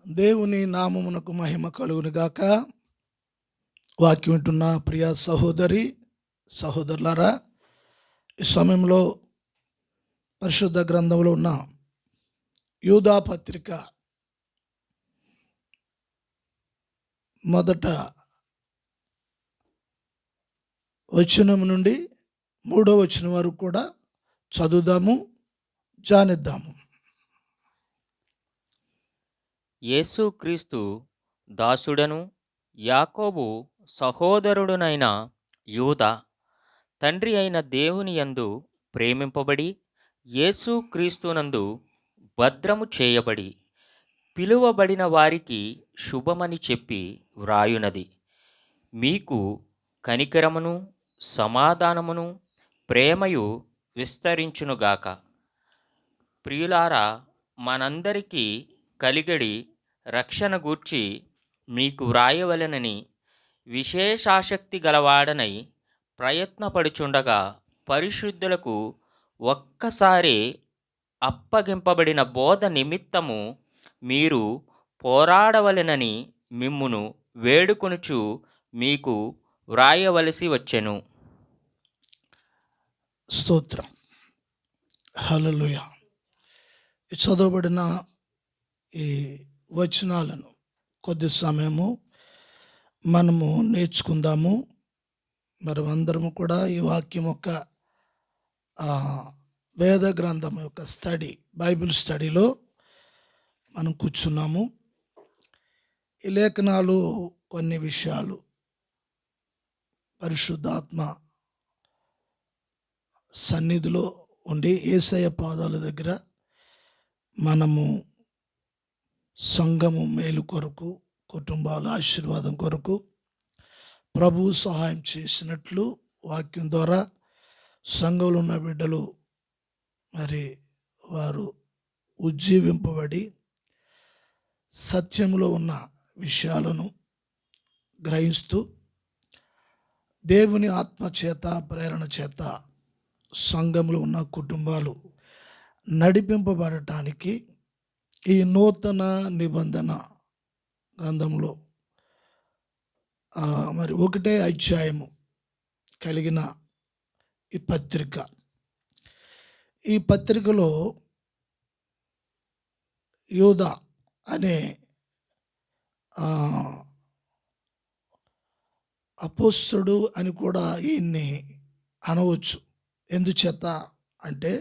దేవుని నామమునకు మహిమ కలుగును గాక. వాక్యం వింటున్న ప్రియ సహోదరి సహోదరులారా, ఈ సమయంలో పరిశుద్ధ గ్రంథంలో ఉన్న యూదా పత్రిక మొదట వచనం నుండి 3వ వచనం వరకు కూడా చదువుదాము, ధ్యానిద్దాము. యేసుక్రీస్తు దాసుడను యాకోబు సహోదరుడునైన యూదా, తండ్రి అయిన దేవుని యందు ప్రేమింపబడి యేసుక్రీస్తునందు భద్రము చేయబడి పిలువబడిన వారికి శుభమని చెప్పి వ్రాయునది. మీకు కనికరమును సమాధానమును ప్రేమయు విస్తరించునుగాక. ప్రియులారా, మనందరికీ కలిగడి రక్షణ గూర్చి మీకు వ్రాయవలెనని విశేషాసక్తి గలవాడనై ప్రయత్నపడుచుండగా, పరిశుద్ధులకు ఒక్కసారి అప్పగింపబడిన బోధ నిమిత్తము మీరు పోరాడవలెనని మిమ్మును వేడుకొనుచు మీకు వ్రాయవలసి వచ్చెను. స్తోత్రం. హల్లెలూయా. చదవబడిన ఈ వచనాలను కొద్ది సమయము మనము నేర్చుకుందాము. మరి అందరము కూడా ఈ వాక్యం యొక్క వేద గ్రంథం యొక్క స్టడీ, బైబిల్ స్టడీలో మనం కూర్చున్నాము. ఈ లేఖనాలు కొన్ని విషయాలు పరిశుద్ధాత్మ సన్నిధిలో ఉండి యేసయ్య పాదాల దగ్గర మనము సంఘము మేలు కొరకు, కుటుంబాల ఆశీర్వాదం కొరకు ప్రభువు సహాయం చేసినట్లు వాక్యం ద్వారా సంఘంలో ఉన్న బిడ్డలు మరి వారు ఉజ్జీవింపబడి సత్యంలో ఉన్న విషయాలను గ్రహిస్తూ దేవుని ఆత్మ చేత, ప్రేరణ చేత సంఘంలో ఉన్న కుటుంబాలు నడిపింపబడటానికి ఈ నూతన నిబంధన గ్రంథంలో మరి 1వ అధ్యాయము కలిగిన ఈ పత్రిక, ఈ పత్రికలో యూదా అనే అపోస్తలుడు అని కూడా ఈయన్ని అనవచ్చు. ఎందుచేత అంటే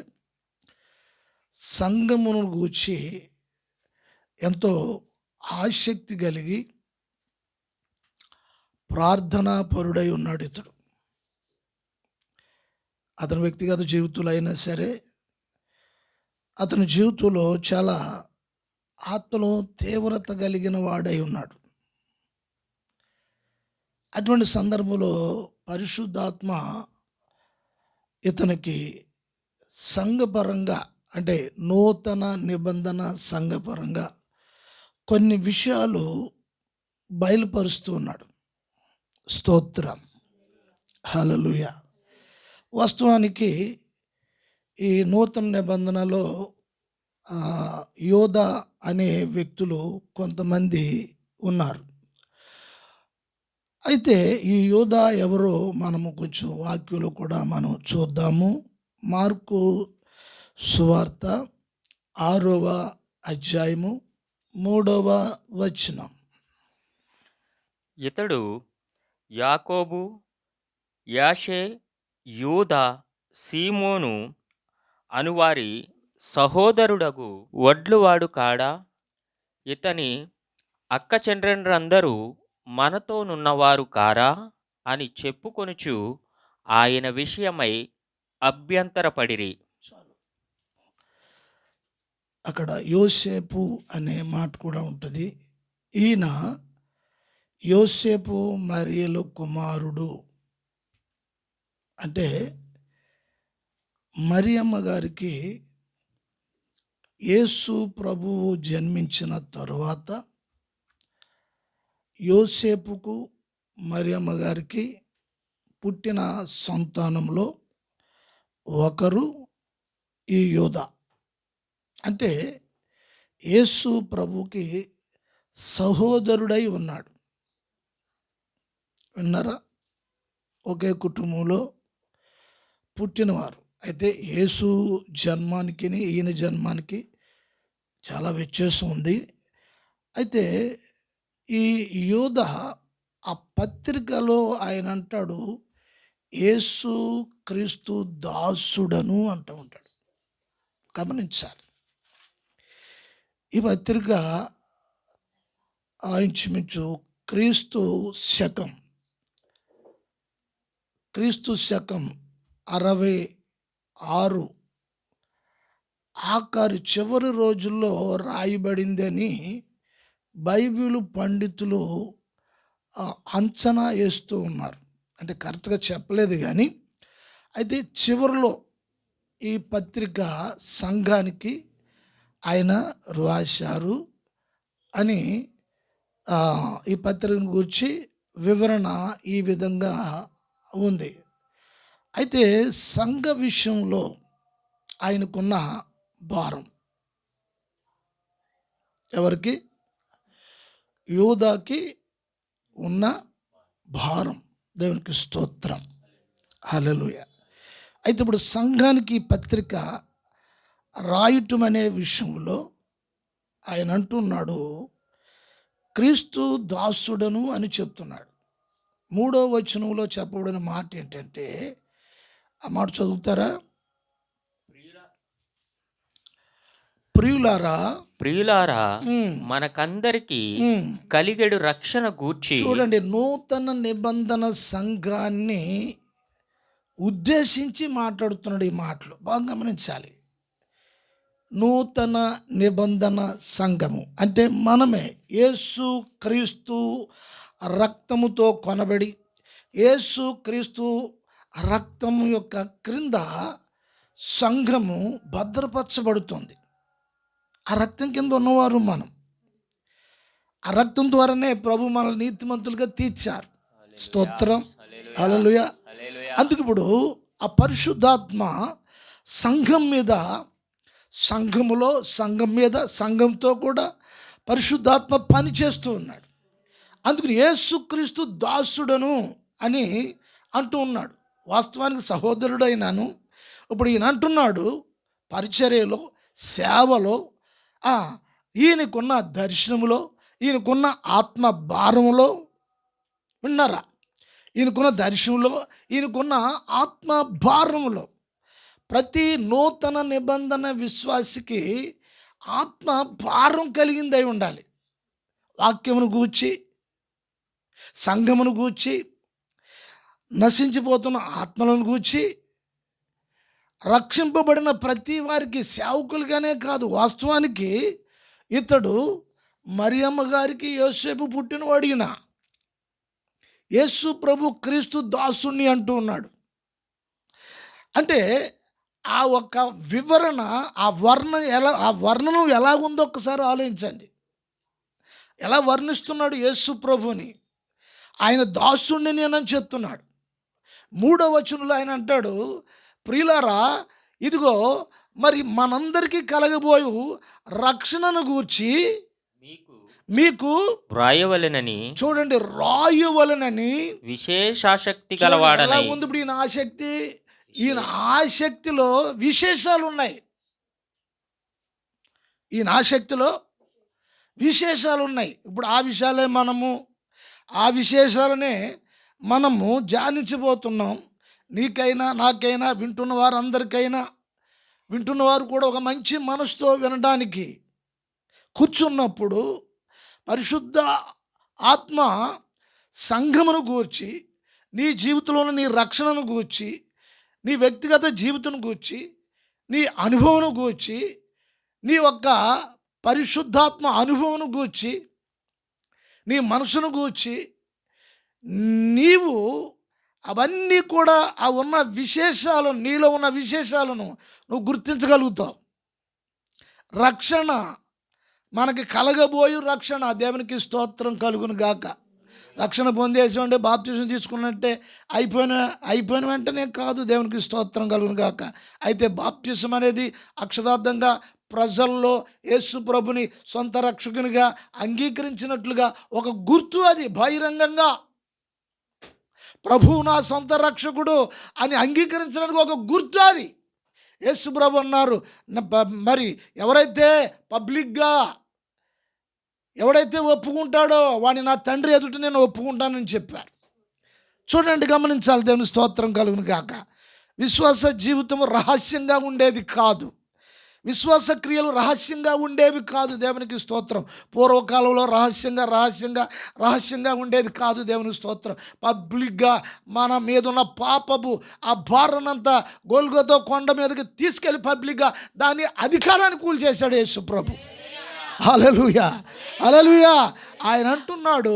సంఘమును గూర్చి ఎంతో ఆసక్తి కలిగి ప్రార్థనా పరుడై ఉన్నాడు ఇతడు. అతని వ్యక్తిగత జీవితంలో అయినా సరే, అతని జీవితంలో చాలా ఆత్మలో తీవ్రత కలిగిన వాడై ఉన్నాడు. అటువంటి సందర్భంలో పరిశుద్ధాత్మ ఇతనికి సంఘపరంగా, అంటే నూతన నిబంధన సంఘపరంగా కొన్ని విషయాలు బయలుపరుస్తూ ఉన్నాడు. స్తోత్రం. హల్లెలూయా. వాస్తవానికి ఈ నూతన నిబంధనలో యోధా అనే వ్యక్తులు కొంతమంది ఉన్నారు. అయితే ఈ యోధా ఎవరో మనము కొంచెం వాక్యంలో కూడా మనం చూద్దాము. మార్కు సువార్త 6వ అధ్యాయము 3వ వచనం. ఇతడు యాకోబు, యాషే, యూదా, సీమోను అనువారి సహోదరుడగు వడ్లువాడు కాడా? ఇతని అక్క చెండ్రండ్రందరూ మనతోనున్నవారు కారా అని చెప్పుకొనుచు ఆయన విషయమై అభ్యంతరపడిరి. అక్కడ యోసేపు అనే మాట కూడా ఉంటుంది. ఈయన యోసేపు మరియల కుమారుడు. అంటే మరియమ్మ గారికి యేసు ప్రభువు జన్మించిన తరువాత యోసేపుకు మరియమ్మ గారికి పుట్టిన సంతానంలో ఒకరు ఈ యోధా. అంటే యేసు ప్రభుకి సహోదరుడై ఉన్నాడు. విన్నారా? ఒకే కుటుంబంలో పుట్టినవారు. అయితే యేసు జన్మానికి ఈయన జన్మానికి చాలా వ్యత్యాసం ఉంది. అయితే ఈ యూద ఆ పత్రికలో ఆయన అంటాడు, యేసు క్రీస్తు దాసుడను అంటూ ఉంటాడు. గమనించాలి. ఈ పత్రిక ఇంచుమించు క్రీస్తు శకం 66 ఆఖరి చివరి రోజుల్లో రాయబడిందని బైబిల్ పండితులు అంచనా వేస్తూ ఉన్నారు. అంటే కరెక్ట్గా చెప్పలేదు కానీ, అయితే చివరిలో ఈ పత్రిక సంఘానికి ఆయన రాశారు అని ఈ పత్రికను గురించి వివరణ ఈ విధంగా ఉంది. అయితే సంఘ విషయంలో ఆయనకున్న భారం ఎవరికి? యూదాకి ఉన్న భారం. దేవునికి స్తోత్రం, హల్లెలూయా. అయితే ఇప్పుడు సంఘానికి ఈ పత్రిక రాయటం అనే విషయంలో ఆయన అంటున్నాడు, క్రీస్తు దాసుడను అని చెప్తున్నాడు. 3వ వచనంలో చెప్పబడిన మాట ఏంటంటే, ఆ మాట చదువుతారా? ప్రియులారా మనకందరికి కలిగెడు రక్షణ గూర్చి. చూడండి, నూతన నిబంధన సంఘాన్ని ఉద్దేశించి మాట్లాడుతున్నాడు ఈ మాటలు. బాగా గమనించాలి. నూతన నిబంధన సంఘము అంటే మనమే. యేసు క్రీస్తు రక్తముతో కొనబడి, యేసు క్రీస్తు రక్తము యొక్క క్రింద సంఘము భద్రపరచబడుతుంది. ఆ రక్తం కింద ఉన్నవారు మనం. ఆ రక్తం ద్వారానే ప్రభు మనల్ని నీతిమంతులుగా తీర్చారు. స్తోత్రం, హల్లెలూయా. అందుకు ఇప్పుడు ఆ పరిశుద్ధాత్మ సంఘం మీద, సంఘం మీద, సంఘంతో కూడా పరిశుద్ధాత్మ పని చేస్తూ ఉన్నాడు. అందుకని యేసుక్రీస్తు దాసుడను అని అంటూ ఉన్నాడు. వాస్తవానికి సహోదరుడైనాను. ఇప్పుడు ఈయన అంటున్నాడు పరిచర్యలో, సేవలో, ఈయనకున్న దర్శనములో, ఈయనకున్న ఆత్మ భారములో, విన్నారా? ఈయనకున్న దర్శనంలో, ఈయనకున్న ఆత్మ భారములో. ప్రతి నూతన నిబంధన విశ్వాసికి ఆత్మ భారం కలిగిందై ఉండాలి. వాక్యమును గూర్చి, సంఘమును గూర్చి, నశించిపోతున్న ఆత్మలను గూర్చి, రక్షింపబడిన ప్రతి వారికి సేవకులుగానే కాదు. వాస్తవానికి ఇతడు మరియమ్మ గారికి యోసేపు పుట్టినవాడు. ఈయన యేసు ప్రభు క్రీస్తు దాసుని అంటూ ఉన్నాడు. అంటే ఆ ఒక్క వివరణ, ఆ వర్ణనం ఎలాగుందో ఒక్కసారి ఆలోచించండి. ఎలా వర్ణిస్తున్నాడు యేసు ప్రభుని? ఆయన దాసుణ్ణి నేనని చెప్తున్నాడు. 3వ వచనంలో ఆయన అంటాడు, ప్రియులారా ఇదిగో మరి మనందరికీ కలగబోయు రక్షణను గూర్చి మీకు వ్రాయవలెనని. చూడండి, రాయవలెనని విశేషాసక్తి గలవాడని. ఎలా ఉంది ఇప్పుడు ఈయన ఆసక్తి? ఈయన ఆసక్తిలో విశేషాలు ఉన్నాయి. ఈయన ఆసక్తిలో విశేషాలు ఉన్నాయి. ఇప్పుడు ఆ విశేషాలనే మనము ధ్యానించబోతున్నాం. నీకైనా, నాకైనా, వింటున్న వారందరికైనా, వింటున్నవారు కూడా ఒక మంచి మనసుతో వినడానికి కూర్చున్నప్పుడు పరిశుద్ధ ఆత్మ సంఘమును గూర్చి, నీ జీవితంలో నీ రక్షణను గూర్చి, నీ వ్యక్తిగత జీవితం గూర్చి, నీ అనుభవం గూర్చి, నీ యొక్క పరిశుద్ధాత్మ అనుభవం గూర్చి, నీ మనసును గూర్చి, నీవు అవన్నీ కూడా ఆ ఉన్న విశేషాలు, నీలో ఉన్న విశేషాలను నువ్వు గుర్తించగలుగుతావు. రక్షణ మనకి కలగబోయు రక్షణ. దేవునికి స్తోత్రం కలుగును గాక. రక్షణ పొందేసి ఉంటే బాప్తిజం తీసుకున్నట్టే అయిపోయిన వెంటనే కాదు. దేవునికి స్తోత్రం కలుగును గాక. అయితే బాప్తిజం అనేది అక్షరార్థంగా ప్రజల్లో యేసు ప్రభుని సొంత రక్షకునిగా అంగీకరించినట్లుగా ఒక గుర్తు. అది బహిరంగంగా ప్రభువు నా సొంత రక్షకుడు అని అంగీకరించడానికి ఒక గుర్తు అది. యేసు ప్రభు అన్నారు, మరి ఎవరైతే పబ్లిక్గా ఎవడైతే ఒప్పుకుంటాడో వాడిని నా తండ్రి ఎదుట నేను ఒప్పుకుంటానని చెప్పారు. చూడండి, గమనించాలి. దేవుని స్తోత్రం కలుగును గాక. విశ్వాస జీవితం రహస్యంగా ఉండేది కాదు, విశ్వాస క్రియలు రహస్యంగా ఉండేవి కాదు. దేవునికి స్తోత్రం. పూర్వకాలంలో రహస్యంగా ఉండేది కాదు. దేవునికి స్తోత్రం. పబ్లిక్గా మన మీద ఉన్న పాపపు ఆ భారనంతా గొల్గొతా కొండ మీదకి తీసుకెళ్ళి పబ్లిక్గా దాని అధికారాన్ని కూల్చేశాడు యేసు ప్రభు. హల్లెలూయా, హల్లెలూయా. ఆయన అంటున్నాడు,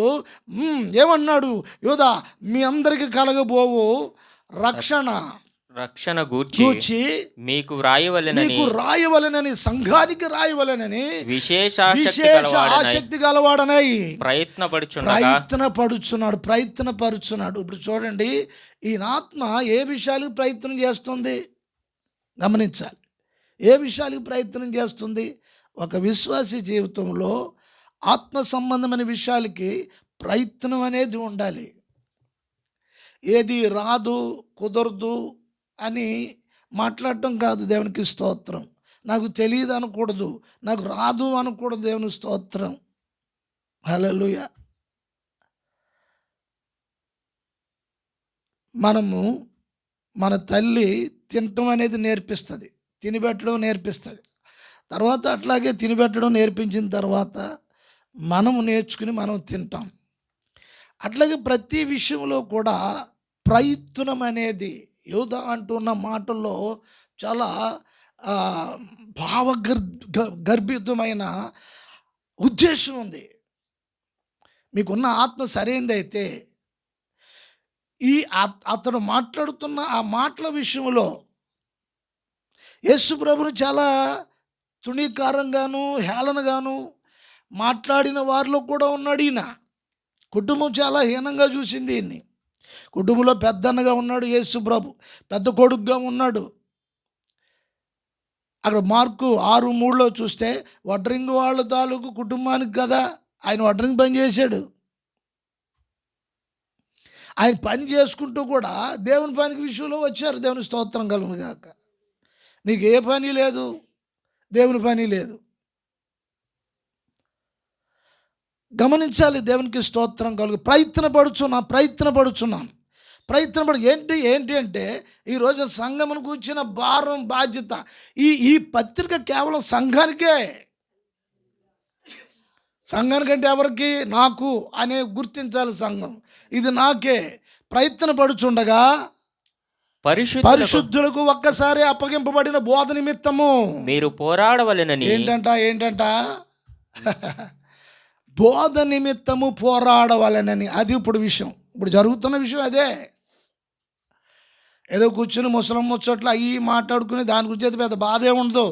ఏమన్నాడు? యోధా, మీ అందరికి కలగబోవు రక్షణ గూర్చి మీకు రాయవలెనని సంఘానికి రాయవలెనని విశేష ఆసక్తి గలవాడనై ప్రయత్నపడుచున్నాడు. ఇప్పుడు చూడండి, ఈయన ఆత్మ ఏ విషయాలకు ప్రయత్నం చేస్తుంది గమనించాలి. ఏ విషయాలకు ప్రయత్నం చేస్తుంది? ఒక విశ్వాసి జీవితంలో ఆత్మ సంబంధమైన విషయాలకి ప్రయత్నం అనేది ఉండాలి. ఏది రాదు, కుదరదు అని మాట్లాడటం కాదు. దేవునికి స్తోత్రం. నాకు తెలియదు అనకూడదు, నాకు రాదు అనకూడదు. దేవునికి స్తోత్రం. హల్లెలూయా. మన తల్లి తినటం అనేది నేర్పిస్తుంది, తినిపెట్టడం నేర్పిస్తుంది. తర్వాత అట్లాగే తినిపెట్టడం నేర్పించిన తర్వాత మనం నేర్చుకుని మనం తింటాం. అట్లాగే ప్రతి విషయంలో కూడా ప్రయత్నం అనేది యోధ అంటున్న మాటల్లో చాలా భావగర్భితమైన ఉద్దేశం ఉంది. మీకున్న ఆత్మ సరైనదైతే అతడు మాట్లాడుతున్న ఆ మాటల విషయంలో యేసు ప్రభును చాలా తుణీకారంగాను హేళనగాను మాట్లాడిన వారిలో కూడా ఉన్నాడు ఈయన. కుటుంబం చాలా హీనంగా చూసింది ఈయన్ని. కుటుంబంలో పెద్దన్నగా ఉన్నాడు యేసు ప్రభు, పెద్ద కొడుకుగా ఉన్నాడు. అక్కడ మార్కు 6:3 చూస్తే వడ్రింగ్ వాళ్ళ తాలూకు కుటుంబానికి కదా ఆయన వడ్రింగ్ పని చేశాడు. ఆయన పని చేసుకుంటూ కూడా దేవుని పనికి విషయంలో వచ్చారు. దేవుని స్తోత్రం కలుగును గాక. నీకు ఏ పని లేదు, దేవుని పని లేదు. గమనించాలి. దేవునికి స్తోత్రం కలుగు. ప్రయత్నపడుచున్నాను. ఏంటి అంటే ఈరోజు సంఘమును కూర్చిన భారం బాధ్యత ఈ పత్రిక కేవలం సంఘానికంటే ఎవరికి? నాకు అనే గుర్తించాలి. సంఘం ఇది నాకే. ప్రయత్నపడుచుండగా పరిశుద్ధులకు ఒక్కసారి అప్పగింపబడిన బోధ నిమిత్తము మీరు పోరాడవలెనని. ఏంటంట బోధ నిమిత్తము పోరాడవలెనని. అది ఇప్పుడు జరుగుతున్న విషయం అదే. ఏదో కూర్చుని ముసలం ముచ్చట్లు అవి మాట్లాడుకుని దాని గురించి అయితే పెద్ద బాధ ఏముండదు.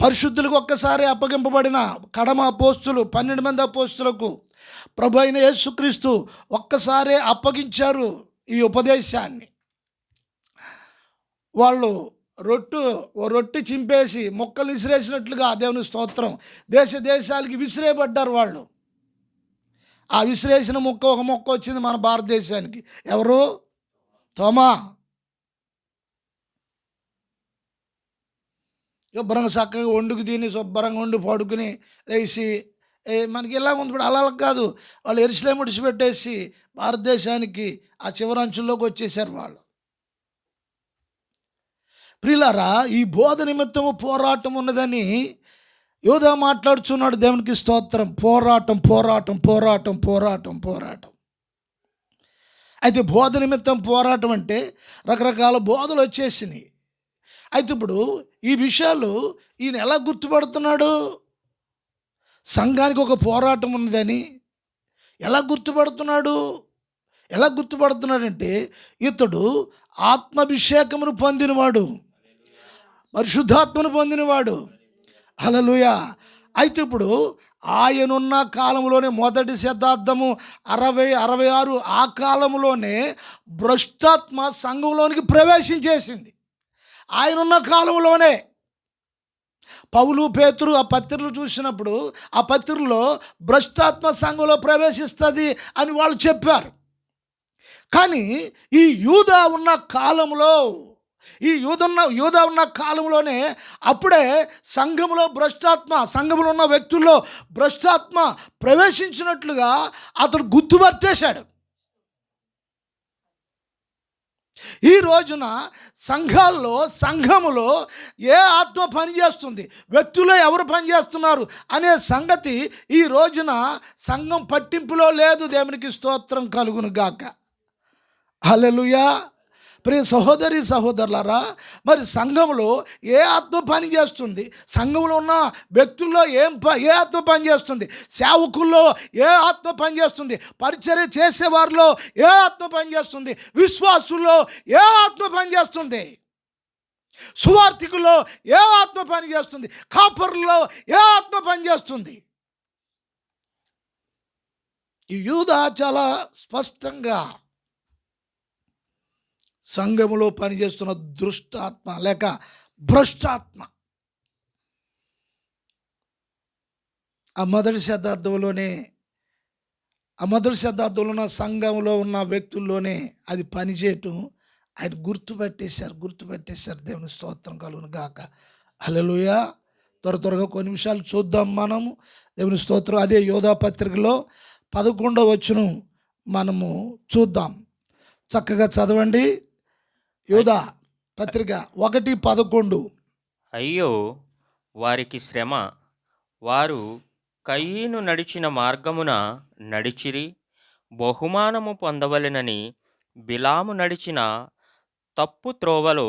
పరిశుద్ధులకు ఒక్కసారి అప్పగింపబడిన కడమ అపోస్తులు 12 మంది అపోస్తులకు ప్రభు అయిన యేసుక్రీస్తు ఒక్కసారే అప్పగించారు ఈ ఉపదేశాన్ని. వాళ్ళు రొట్టె చింపేసి మొక్కలు విసిరేసినట్లుగా దేవుని స్తోత్రం దేశాలకి విసిరేయబడ్డారు వాళ్ళు. ఆ విసిరేసిన ఒక మొక్క వచ్చింది మన భారతదేశానికి. ఎవరు? తోమా. శుభ్రంగా చక్కగా వండుకు తిని శుభ్రంగా వండి పడుకుని లేచి మనకి ఇలా ఉంది. ఇప్పుడు అలా కాదు, వాళ్ళు ఎరుసలేము విడిచిపెట్టేసి భారతదేశానికి ఆ చివరంచుల్లోకి వచ్చేసారు వాళ్ళు. ప్రియులారా, ఈ బోధ నిమిత్తము పోరాటం ఉన్నదని యోధ మాట్లాడుచున్నాడు. దేవునికి స్తోత్రం. పోరాటం. అయితే బోధ నిమిత్తం పోరాటం అంటే రకరకాల బోధలు వచ్చేసినాయి. అయితే ఇప్పుడు ఈ విషయాలు ఈయన ఎలా గుర్తుపడుతున్నాడు? సంఘానికి ఒక పోరాటం ఉన్నదని ఎలా గుర్తుపడుతున్నాడంటే ఇతడు ఆత్మాభిషేకమును పొందినవాడు, పరిశుద్ధాత్మను పొందినవాడు. హల్లెలూయా. అయితే ఇప్పుడు ఆయనున్న కాలంలోనే మొదటి శతాబ్దము 60-66 ఆ కాలంలోనే భ్రష్టాత్మ సంఘంలోనికి ప్రవేశించేసింది. ఆయనున్న కాలంలోనే పౌలు పేతురు ఆ పత్రికలు చూసినప్పుడు ఆ పత్రికలో భ్రష్టాత్మ సంఘంలో ప్రవేశిస్తుంది అని వాళ్ళు చెప్పారు. కానీ ఈ యూదా ఉన్న కాలంలో యూదా ఉన్న కాలంలోనే అప్పుడే సంఘంలో ఉన్న వ్యక్తుల్లో భ్రష్టాత్మ ప్రవేశించినట్లుగా అతడు గుర్తుపట్టేశాడు. ఈ రోజున సంఘములో ఏ ఆత్మ పనిచేస్తుంది, వ్యక్తుల్లో ఎవరు పనిచేస్తున్నారు అనే సంగతి ఈ రోజున సంఘం పట్టింపులో లేదు. దేవునికి స్తోత్రం కలుగును గాక. హల్లెలూయా. ప్రియ సహోదరి సహోదరులారా, మరి సంఘంలో ఏ ఆత్మ పని చేస్తుంది, సంఘంలో ఉన్న వ్యక్తుల్లో ఏ ఆత్మ పని చేస్తుంది, సేవకుల్లో ఏ ఆత్మ పని చేస్తుంది, పరిచర్య చేసేవారిలో ఏ ఆత్మ పని చేస్తుంది, విశ్వాసుల్లో ఏ ఆత్మ పని చేస్తుంది, సువార్థికుల్లో ఏ ఆత్మ పని చేస్తుంది, కాపరుల్లో ఏ ఆత్మ పని చేస్తుంది. ఈ యూదా చాలా స్పష్టంగా సంఘములో పనిచేస్తున్న దుష్టాత్మ లేక భ్రష్టాత్మ ఆ మొదటి శతాబ్దంలో ఉన్న సంఘంలో ఉన్న వ్యక్తుల్లోనే అది పనిచేయటం ఆయన గుర్తుపెట్టేశారు. దేవుని స్తోత్రం కలుగును గాక. హల్లెలూయా. త్వరగా కొన్ని నిమిషాలు చూద్దాం మనము. దేవుని స్తోత్రం. అదే యోధా పత్రికలో 11వ వచనం మనము చూద్దాం. చక్కగా చదవండి. యోధా పత్రిక 1:11. అయ్యో వారికి శ్రమ, వారు కయీను నడిచిన మార్గమున నడిచిరి, బహుమానము పొందవలెనని బిలాము నడిచిన తప్పు త్రోవలో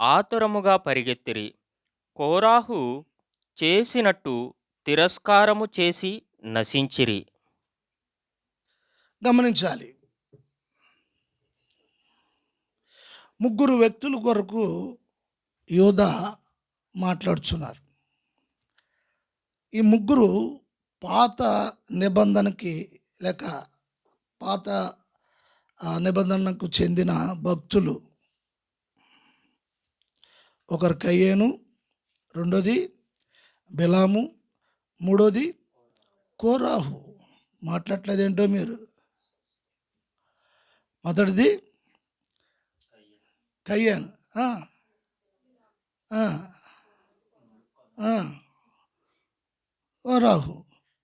ఆతురముగా పరిగెత్తిరి, కోరాహు చేసినట్టు తిరస్కారము చేసి నశించిరి. గమనించాలి, ముగ్గురు వ్యక్తుల కొరకు యోధా మాట్లాడుచున్నారు. ఈ ముగ్గురు పాత నిబంధనకి లేక పాత నిబంధనకు చెందిన భక్తులు. ఒకరు కయ్యేను, రెండోది బిలాము, మూడోది కోరాహు. మాట్లాడలేదేంటో మీరు. మొదటిది కయ్యాను, కోరాహు.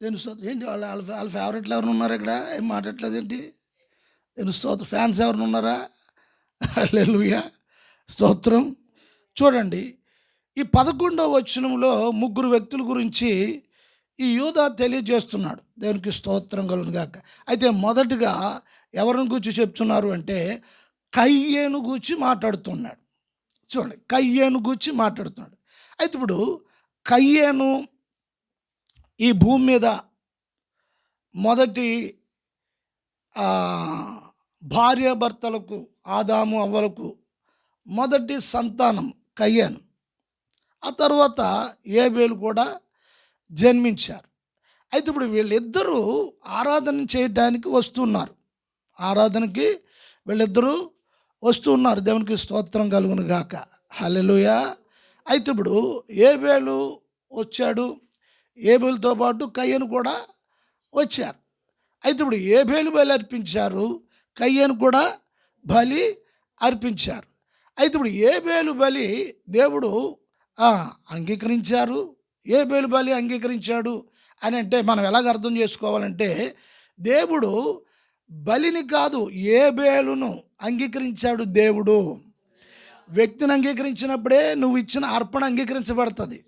నేను ఏంటి వాళ్ళ ఫేవరెట్లు ఎవరు ఉన్నారు ఇక్కడ? ఏం మాట్లాడలేదు ఏంటి? నేను స్తోత్రం. ఫ్యాన్స్ ఎవరు ఉన్నారా? హల్లెలూయా, స్తోత్రం. చూడండి, ఈ 11వ వచనంలో ముగ్గురు వ్యక్తుల గురించి ఈ యూదా తెలియజేస్తున్నాడు. దేవునికి స్తోత్రం కలుగును గాక. అయితే మొదటిగా ఎవరిని గురించి చెప్తున్నారు అంటే కయ్యేను గూర్చి మాట్లాడుతున్నాడు. చూడండి, కయ్యేను గూర్చి మాట్లాడుతున్నాడు. అయితే ఇప్పుడు కయ్యేను ఈ భూమి మీద మొదటి భార్యాభర్తలకు ఆదాము అవ్వలకు మొదటి సంతానం కయ్యేను. ఆ తర్వాత ఏబేలు కూడా జన్మించారు. అయితే ఇప్పుడు వీళ్ళిద్దరూ ఆరాధన చేయడానికి వస్తున్నారు. ఆరాధనకి వీళ్ళిద్దరూ వస్తున్నారు. దేవునికి స్తోత్రం కలుగును గాక. హల్లెలూయా. అయితే ఇప్పుడు ఏబేలు వచ్చాడు, ఏబేలుతో పాటు కయ్యను కూడా వచ్చారు. అయితే ఇప్పుడు ఏబేలు బలి అర్పించారు, కయ్యను కూడా బలి అర్పించారు. అయితే ఇప్పుడు ఏబేలు బలి దేవుడు అంగీకరించారు, ఏబేలు బలి అంగీకరించాడు అని అంటే మనం ఎలాగ అర్థం చేసుకోవాలంటే, దేవుడు బలిని కాదు ఏబేలును అంగీకరించాడు. దేవుడు వ్యక్తిని అంగీకరించినప్పుడే నువ్వు ఇచ్చిన అర్పణ అంగీకరించబడుతుంది.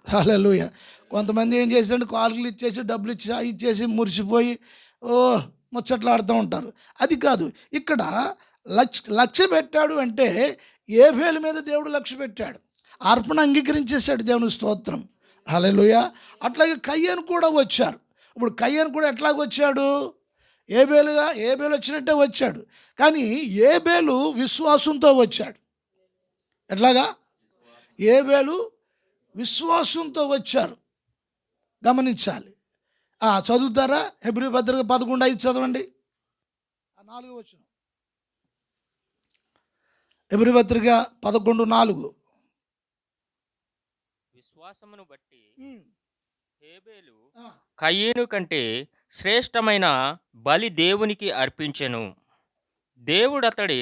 హల్లెలూయా. కొంతమంది ఏం చేశాడు, కాలుకలు ఇచ్చేసి డబ్బులు ఇచ్చేసి మురిసిపోయి ముచ్చట్లాడుతూ ఉంటారు. అది కాదు. ఇక్కడ లక్ష్య పెట్టాడు అంటే ఏబేలు మీద దేవుడు లక్ష్య పెట్టాడు, అర్పణ అంగీకరించేశాడు. దేవుని స్తోత్రం. హల్లెలూయా. అట్లాగే కయ్యను కూడా వచ్చారు. ఇప్పుడు కయ్యను కూడా ఎట్లాగొచ్చాడు? ఏబేలు వచ్చినట్టే వచ్చాడు, కానీ ఏబేలు విశ్వాసంతో వచ్చాడు. ఎట్లాగా? ఏబేలు విశ్వాసంతో వచ్చారు. గమనించాలి. చదువుతారా? హెబ్రీ పత్రిక 11:5 చదవండి. 4వ వచనం. ఎబ్రీ పత్రిక 11:4. విశ్వాసమును బట్టి హేబేలు కయీను కంటే శ్రేష్టమైన బలి దేవునికి అర్పించెను. దేవుడు అతడి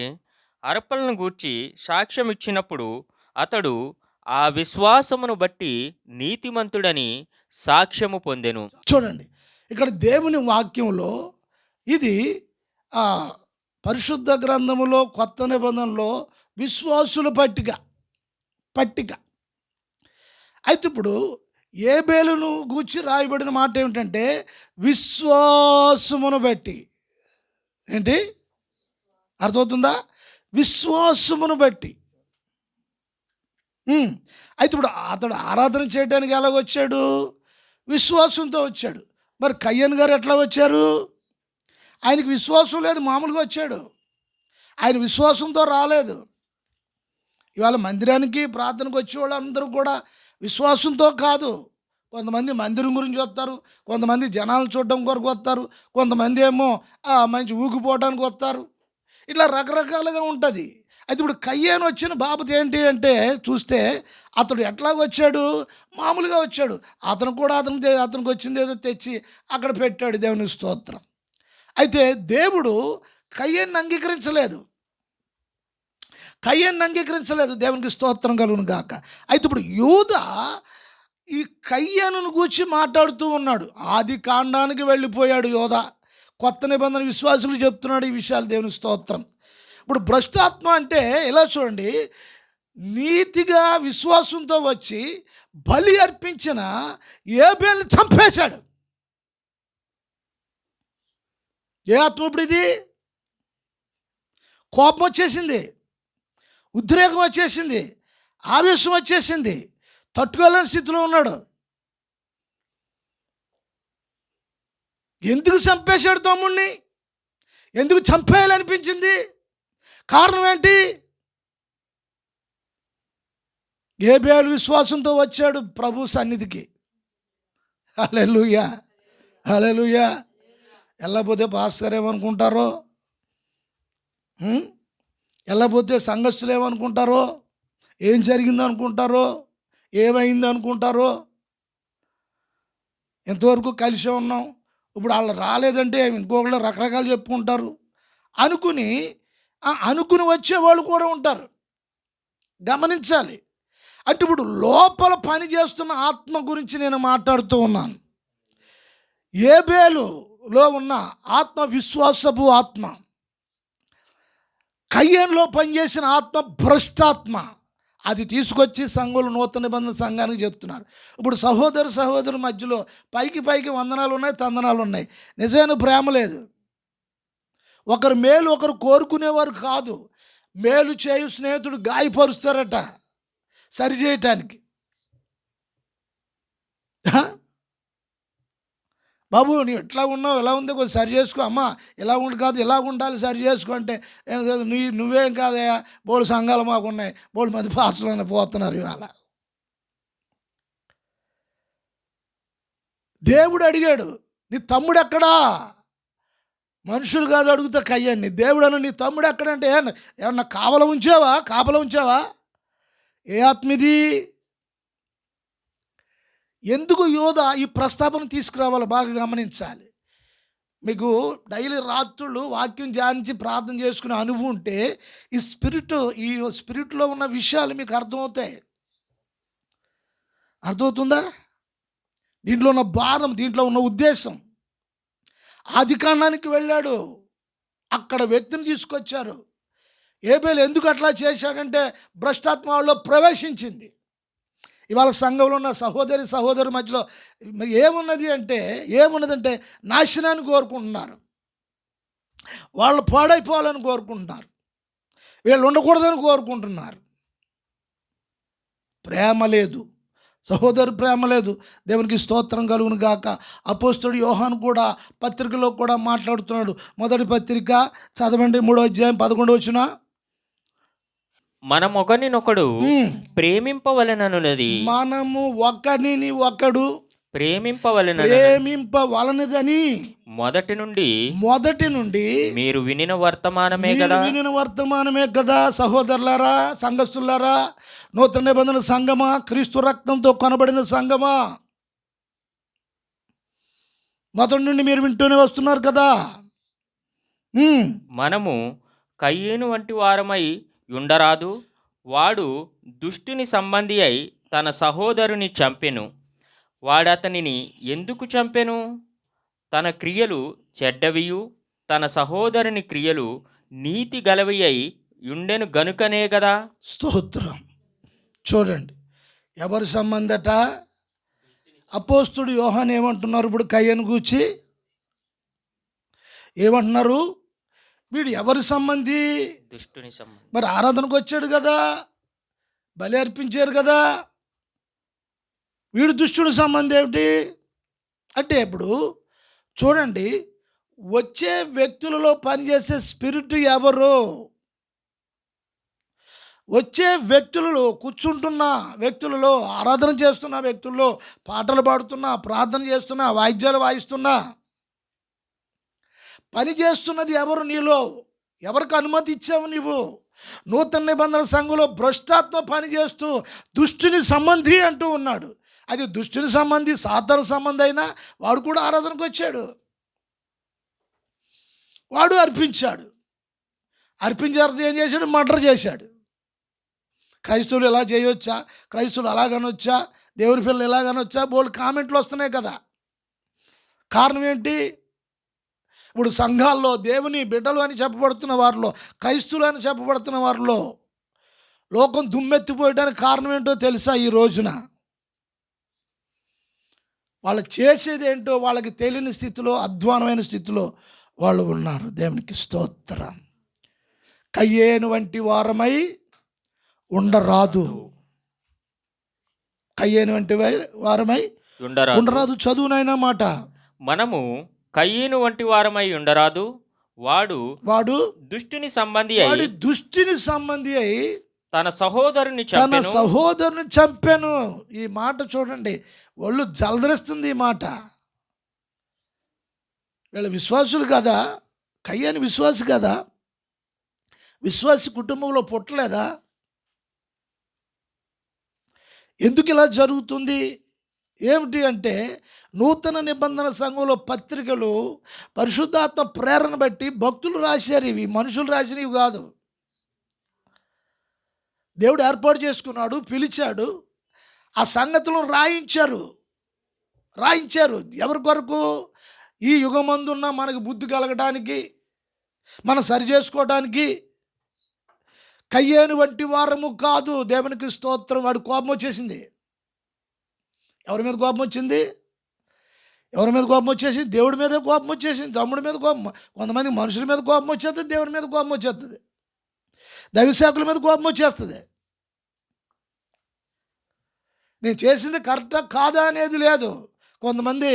అర్పణను గూర్చి సాక్ష్యం ఇచ్చినప్పుడు అతడు ఆ విశ్వాసమును బట్టి నీతిమంతుడని సాక్ష్యము పొందెను. చూడండి, ఇక్కడ దేవుని వాక్యంలో ఇది ఆ, పరిశుద్ధ గ్రంథములో కొత్త నిబంధనలో విశ్వాసుల పట్టిక. అయితే ఇప్పుడు ఏబేలును గూర్చి రాయబడిన మాట ఏమిటంటే విశ్వాసమును బట్టి. ఏంటి అర్థమవుతుందా? విశ్వాసమును బట్టి. అయితే ఇప్పుడు అతడు ఆరాధన చేయడానికి ఎలా వచ్చాడు? విశ్వాసంతో వచ్చాడు. మరి కయ్యన్ గారు ఎట్లా వచ్చారు? ఆయనకి విశ్వాసం లేదు, మామూలుగా వచ్చాడు. ఆయన విశ్వాసంతో రాలేదు. ఇవాళ మందిరానికి ప్రార్థనకు వచ్చేవాళ్ళు అందరూ కూడా విశ్వాసంతో కాదు. కొంతమంది మందిరం గురించి వస్తారు, కొంతమంది జనాలను చూడడం కొరకు వస్తారు, కొంతమంది ఏమో మంచి ఊగిపోవడానికి వస్తారు. ఇట్లా రకరకాలుగా ఉంటుంది. అయితే ఇప్పుడు కయ్యాను వచ్చిన బాబత్ ఏంటి అంటే చూస్తే అతడు ఎట్లా వచ్చాడు? మామూలుగా వచ్చాడు. అతను కూడా అతనికి వచ్చింది ఏదో తెచ్చి అక్కడ పెట్టాడు. దేవుని స్తోత్రం. అయితే దేవుడు కయ్యాన్ని అంగీకరించలేదు. దేవునికి స్తోత్రం కలుగును గాక. అయితే ఇప్పుడు యూదా ఈ కయ్యానును గూర్చి మాట్లాడుతూ ఉన్నాడు. ఆది కాండానికి వెళ్ళిపోయాడు యోధా. కొత్త నిబంధన విశ్వాసులు చెప్తున్నాడు ఈ విషయాలు. దేవుని స్తోత్రం. ఇప్పుడు భ్రష్టాత్మ అంటే ఇలా చూడండి, నీతిగా విశ్వాసంతో వచ్చి బలి అర్పించిన ఏబేలుని చంపేశాడు. ఏ ఆత్మ ఇప్పుడు ఇది? కోపం వచ్చేసింది, ఉద్రేకం వచ్చేసింది, ఆవేశం వచ్చేసింది, తట్టుకోలేని స్థితిలో ఉన్నాడు. ఎందుకు చంపేశాడు తమ్ముడిని? ఎందుకు చంపేయాలనిపించింది? కారణం ఏంటి? ఏబేలు విశ్వాసంతో వచ్చాడు ప్రభు సన్నిధికి. హల్లెలూయా, హల్లెలూయా. వెళ్ళకపోతే పాస్టర్ ఏమనుకుంటారో, వెళ్ళకపోతే సంఘస్థులు ఏమనుకుంటారో, ఏం జరిగిందో అనుకుంటారో, ఏమైందో అనుకుంటారో. ఎంతవరకు కలిసి ఉన్నాం, ఇప్పుడు వాళ్ళు రాలేదంటే ఇంకొకళ్ళు రకరకాలు చెప్పుకుంటారు. అనుకుని వచ్చేవాళ్ళు కూడా ఉంటారు. గమనించాలి. అంటే ఇప్పుడు లోపల పని చేస్తున్న ఆత్మ గురించి నేను మాట్లాడుతూ ఉన్నాను. ఏబేలులో ఉన్న ఆత్మ విశ్వాసపు ఆత్మ, కయ్యేనులో పనిచేసిన ఆత్మ భ్రష్టాత్మ. అది తీసుకొచ్చి సంఘులు నూతన నిబంధన సంఘానికి చెప్తున్నారు. ఇప్పుడు సహోదరు మధ్యలో పైకి వందనాలు ఉన్నాయి, తందనాలు ఉన్నాయి. నిజమైన ప్రేమ లేదు. ఒకరు మేలు ఒకరు కోరుకునేవారు కాదు. మేలు చేయు స్నేహితుడు గాయపరుస్తారట సరి చేయటానికి. బాబు నువ్వు ఎట్లా ఉన్నావు, ఎలా ఉంది, కొంచెం సరి చేసుకో. అమ్మా ఇలా ఉండి కాదు, ఇలా ఉండాలి, సరి చేసుకో అంటే నువ్వేం కాదయా, బోళ్ళు సంఘాలు మాకున్నాయి, బోళ్ళు మంది పాసలు పోతున్నారు. ఇవాళ దేవుడు అడిగాడు, నీ తమ్ముడు ఎక్కడా? మనుషులు కాదు అడుగుతా కయ్యాన్ని. దేవుడు అన్న నీ తమ్ముడు ఎక్కడంటే ఏమన్నా కాపలా ఉంచావా? ఏ ఆత్మిది? ఎందుకు యోధా ఈ ప్రస్తావన తీసుకురావాలో బాగా గమనించాలి. మీకు డైలీ రాత్రులు వాక్యం ధ్యానించి ప్రార్థన చేసుకునే అనుభవం ఉంటే ఈ స్పిరిట్లో ఉన్న విషయాలు మీకు అర్థమవుతుందా? దీంట్లో ఉన్న భారం, దీంట్లో ఉన్న ఉద్దేశం. ఆది కాండానికి వెళ్ళాడు, అక్కడ వ్యక్తిని తీసుకొచ్చారు. ఏబేలు ఎందుకు అట్లా చేశాడంటే భ్రష్టాత్మ వాళ్ళలో ప్రవేశించింది. ఇవాళ సంఘంలో ఉన్న సహోదరు మధ్యలో ఏమున్నదంటే నాశనాన్ని కోరుకుంటున్నారు, వాళ్ళు పాడైపోవాలని కోరుకుంటున్నారు, వీళ్ళు ఉండకూడదని కోరుకుంటున్నారు. ప్రేమ లేదు, సహోదరు ప్రేమ లేదు. దేవునికి స్తోత్రం కలుగును గాక. అపోస్తలుడు యోహాను కూడా పత్రికలో కూడా మాట్లాడుతున్నాడు. మొదటి పత్రిక చదవండి, 3వ అధ్యాయం 11వ వచనం. మనం ఒకరినొకడు ప్రేమింపవలెననున్నది. మనము ఒకడిని ఒకడు ప్రేమింపవలెనని మొదటి నుండి మీరు వినిన వర్తమానమే మీరు కదా. వినిన వర్తమానమే కదా. సహోదరులారా, సంఘస్థులారా, నూతన నిబంధన సంఘమా, క్రీస్తు రక్తంతో కొనబడిన సంఘమా, మొదటి నుండి మీరు వింటూనే వస్తున్నారు కదా. మనము కయ్యేను వంటి వారమై ఉండరాదు. వాడు దుష్టుని సంబంధి అయి తన సహోదరుని చంపెను. వాడతనిని ఎందుకు చంపెను? తన క్రియలు చెడ్డవియు తన సహోదరుని క్రియలు నీతి గలవి అయి ఉండెను గనుకనే కదా. స్తోత్రం. చూడండి, ఎవరి సంబంధట? అపోస్తుడు యోహాన్ ఏమంటున్నారు ఇప్పుడు కయ్యను గూర్చి? ఏమంటున్నారు? వీడు ఎవరి సంబంధి? దుష్టుని సంబంధి. మరి ఆరాధనకు వచ్చాడు కదా, బలి అర్పించారు కదా, వీడు దుష్టుడి సంబంధం ఏమిటి అంటే, ఇప్పుడు చూడండి, వచ్చే వ్యక్తులలో పనిచేసే స్పిరిట్ ఎవరు? వచ్చే వ్యక్తులలో, కూర్చుంటున్న వ్యక్తులలో, ఆరాధన చేస్తున్న వ్యక్తుల్లో, పాటలు పాడుతున్నా, ప్రార్థన చేస్తున్నా, వాయిద్యాలు వాయిస్తున్నా, పని చేస్తున్నది ఎవరు? నీలో ఎవరికి అనుమతి ఇచ్చావు నీవు? నూతన నిబంధన సంఘంలో భ్రష్టాత్మ పని చేస్తూ దుష్టుని సంబంధి అంటూ ఉన్నాడు. అది దుష్టుని సంబంధి, సాతాను సంబంధి అయినా వాడు కూడా ఆరాధనకు వచ్చాడు, వాడు అర్పించాడు. అర్పించారు, ఏం చేశాడు? మర్డర్ చేశాడు. క్రైస్తవులు ఎలా చేయొచ్చా, క్రైస్తవులు అలాగనొచ్చా, దేవుని పిల్లలు ఎలాగనొచ్చా, బోల్డ్ కామెంట్లు వస్తున్నాయి కదా. కారణం ఏంటి? ఇప్పుడు సంఘాల్లో దేవుని బిడ్డలు అని చెప్పబడుతున్న వారిలో, క్రైస్తవులు అని చెప్పబడుతున్న వారిలో లోకం దుమ్మెత్తిపోయడానికి కారణం ఏంటో తెలుసా? ఈ రోజున వాళ్ళు చేసేది ఏంటో వాళ్ళకి తెలియని స్థితిలో, అధ్వానమైన స్థితిలో వాళ్ళు ఉన్నారు. దేవునికి స్తోత్రం. కయ్యేను వంటి వారమై ఉండరాదు. కయ్యేను వంటి వారమై ఉండరాదు. చదువునైనా మాట. మనము కయ్యేను వంటి వారమై ఉండరాదు. వాడు దుష్టుని సంబంధి అయి తన సహోదరుని చంపెను. ఈ మాట చూడండి, వాళ్ళు జలదరిస్తుంది ఈ మాట. వీళ్ళ విశ్వాసులు కదా, కయ్యేను విశ్వాసి కదా, విశ్వాసి కుటుంబంలో పుట్టలేదా? ఎందుకు ఇలా జరుగుతుంది? ఏమిటి అంటే, నూతన నిబంధన సంఘంలో పత్రికలు పరిశుద్ధాత్మ ప్రేరణ బట్టి భక్తులు రాశారు. ఇవి మనుషులు రాసినవి కాదు. దేవుడు ఏర్పాటు చేసుకున్నాడు, పిలిచాడు, ఆ సంగతులను రాయించారు. ఎవరి కొరకు? ఈ యుగమందున్న మనకు బుద్ధి కలగడానికి, మనం సరి చేసుకోవడానికి. కయ్యేను వంటి వారము కాదు. దేవునికి స్తోత్రం. వాడు కోపం వచ్చేసింది. ఎవరి మీద కోపం వచ్చింది? దేవుడి మీద కోపం వచ్చేసింది, తమ్ముడి మీద కోపం. కొంతమంది మనుషుల మీద కోపం వచ్చేస్తుంది, దేవుడి మీద కోపం వచ్చేస్తుంది, దైవసేవకుల మీద కోపం వచ్చేస్తుంది. నేను చేసింది కరెక్టా కాదా అనేది లేదు. కొంతమంది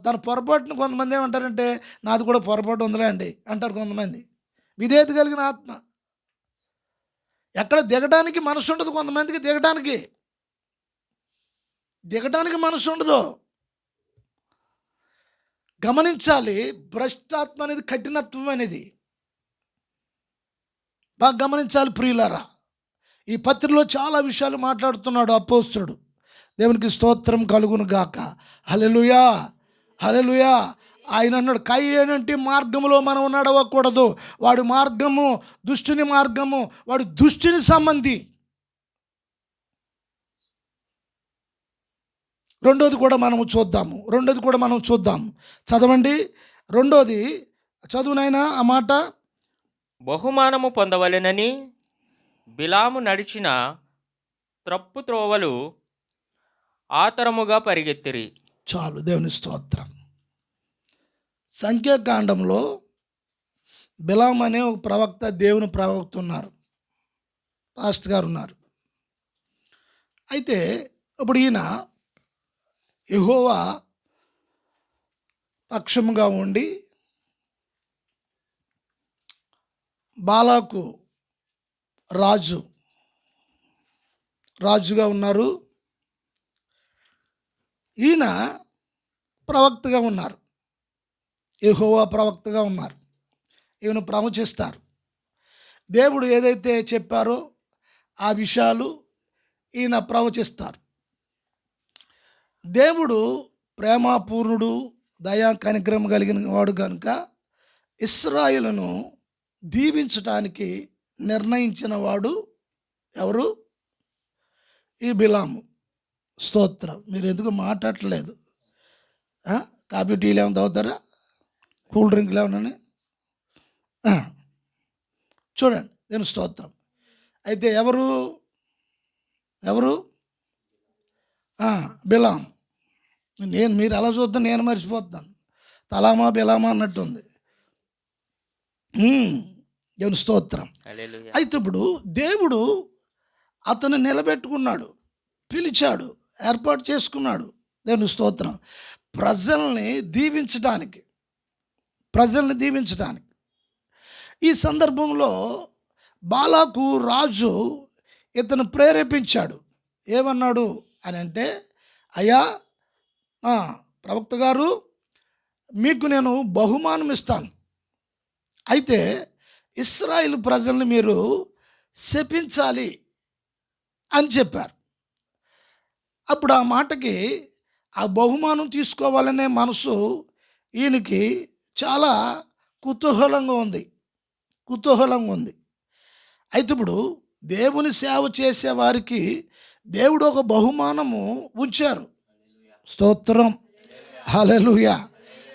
తన పొరపాటును, కొంతమంది ఏమంటారంటే నాది కూడా పొరపాటు ఉందిలే అండి అంటారు. కొంతమంది విధేయత కలిగిన ఆత్మ, ఎక్కడ దిగడానికి మనసు ఉండదు. కొంతమందికి దిగడానికి మనసు ఉండదు. గమనించాలి, భ్రష్టాత్మ అనేది కఠినత్వం అనేది బాగా గమనించాలి ప్రియులారా. ఈ పత్రికలో చాలా విషయాలు మాట్లాడుతున్నాడు అపోస్తలుడు. దేవునికి స్తోత్రం కలుగును గాక. హల్లెలూయా, హల్లెలూయా. ఆయన అన్నాడు, కయ్యేనంటి మార్గములో మనం నడవకూడదు. వాడి మార్గము దుష్టుని మార్గము, వాడు దుష్టుని సంబంధి. రెండోది కూడా మనం చూద్దాము. చదవండి. రెండోది చదువునైనా ఆ మాట. బహుమానము పొందవలెనని బిలాము నడిచిన త్రప్పు త్రోవలు ఆతరముగా పరిగెత్తిరి. చాలు, దేవుని స్తోత్రం. సంఖ్యాకాండంలో బిలాము అనే ఒక ప్రవక్త, దేవుని ప్రవక్త ఉన్నారు, పాస్టర్ గారు ఉన్నారు. అయితే ఇప్పుడు ఈయన యెహోవా పక్షముగా ఉండి బాలాకు రాజుగా ఉన్నారు. ఈయన ప్రవక్తగా ఉన్నారు, యెహోవా ప్రవక్తగా ఉన్నారు. ఈయన ప్రవచిస్తారు. దేవుడు ఏదైతే చెప్పారో ఆ విషయాలు ఈయన ప్రవచిస్తారు. దేవుడు ప్రేమపూర్ణుడు, దయా కనికరం కలిగిన వాడు కనుక ఇశ్రాయేలును దీవించటానికి నిర్ణయించిన వాడు ఎవరు? ఈ బిలాము. స్తోత్రం. మీరు ఎందుకు మాట్లాడట్లేదు? కాఫీ టీలు ఏమైనా తాగుతారా? కూల్ డ్రింక్లు ఏమన్నా? చూడండి, నేను స్తోత్రం. అయితే ఎవరు ఎవరు బిలాం. మీరు అలా చూద్దాం, నేను మర్చిపోతాను. తలామా బిలామా అన్నట్టుంది. దేవుని స్తోత్రం. హల్లెలూయా. అయితే ఇప్పుడు దేవుడు అతను నిలబెట్టుకున్నాడు, పిలిచాడు, ఏర్పాటు చేసుకున్నాడు. దేవుని స్తోత్రం. ప్రజల్ని దీవించడానికి. ఈ సందర్భంలో బాలాకు రాజు ఇతను ప్రేరేపించాడు. ఏమన్నాడు అని అంటే, అయ్యా ప్రవక్త గారు, మీకు నేను బహుమానం ఇస్తాను, అయితే ఇశ్రాయేలు ప్రజల్ని మీరు శపించాలి అని చెప్పారు. అప్పుడు ఆ మాటకి ఆ బహుమానం తీసుకోవాలనే మనసు ఈయనకి చాలా కుతూహలంగా ఉంది. అయితే ఇప్పుడు దేవుని సేవ చేసే వారికి దేవుడు ఒక బహుమానము ఉంచారు. స్తోత్రం. హల్లెలూయా,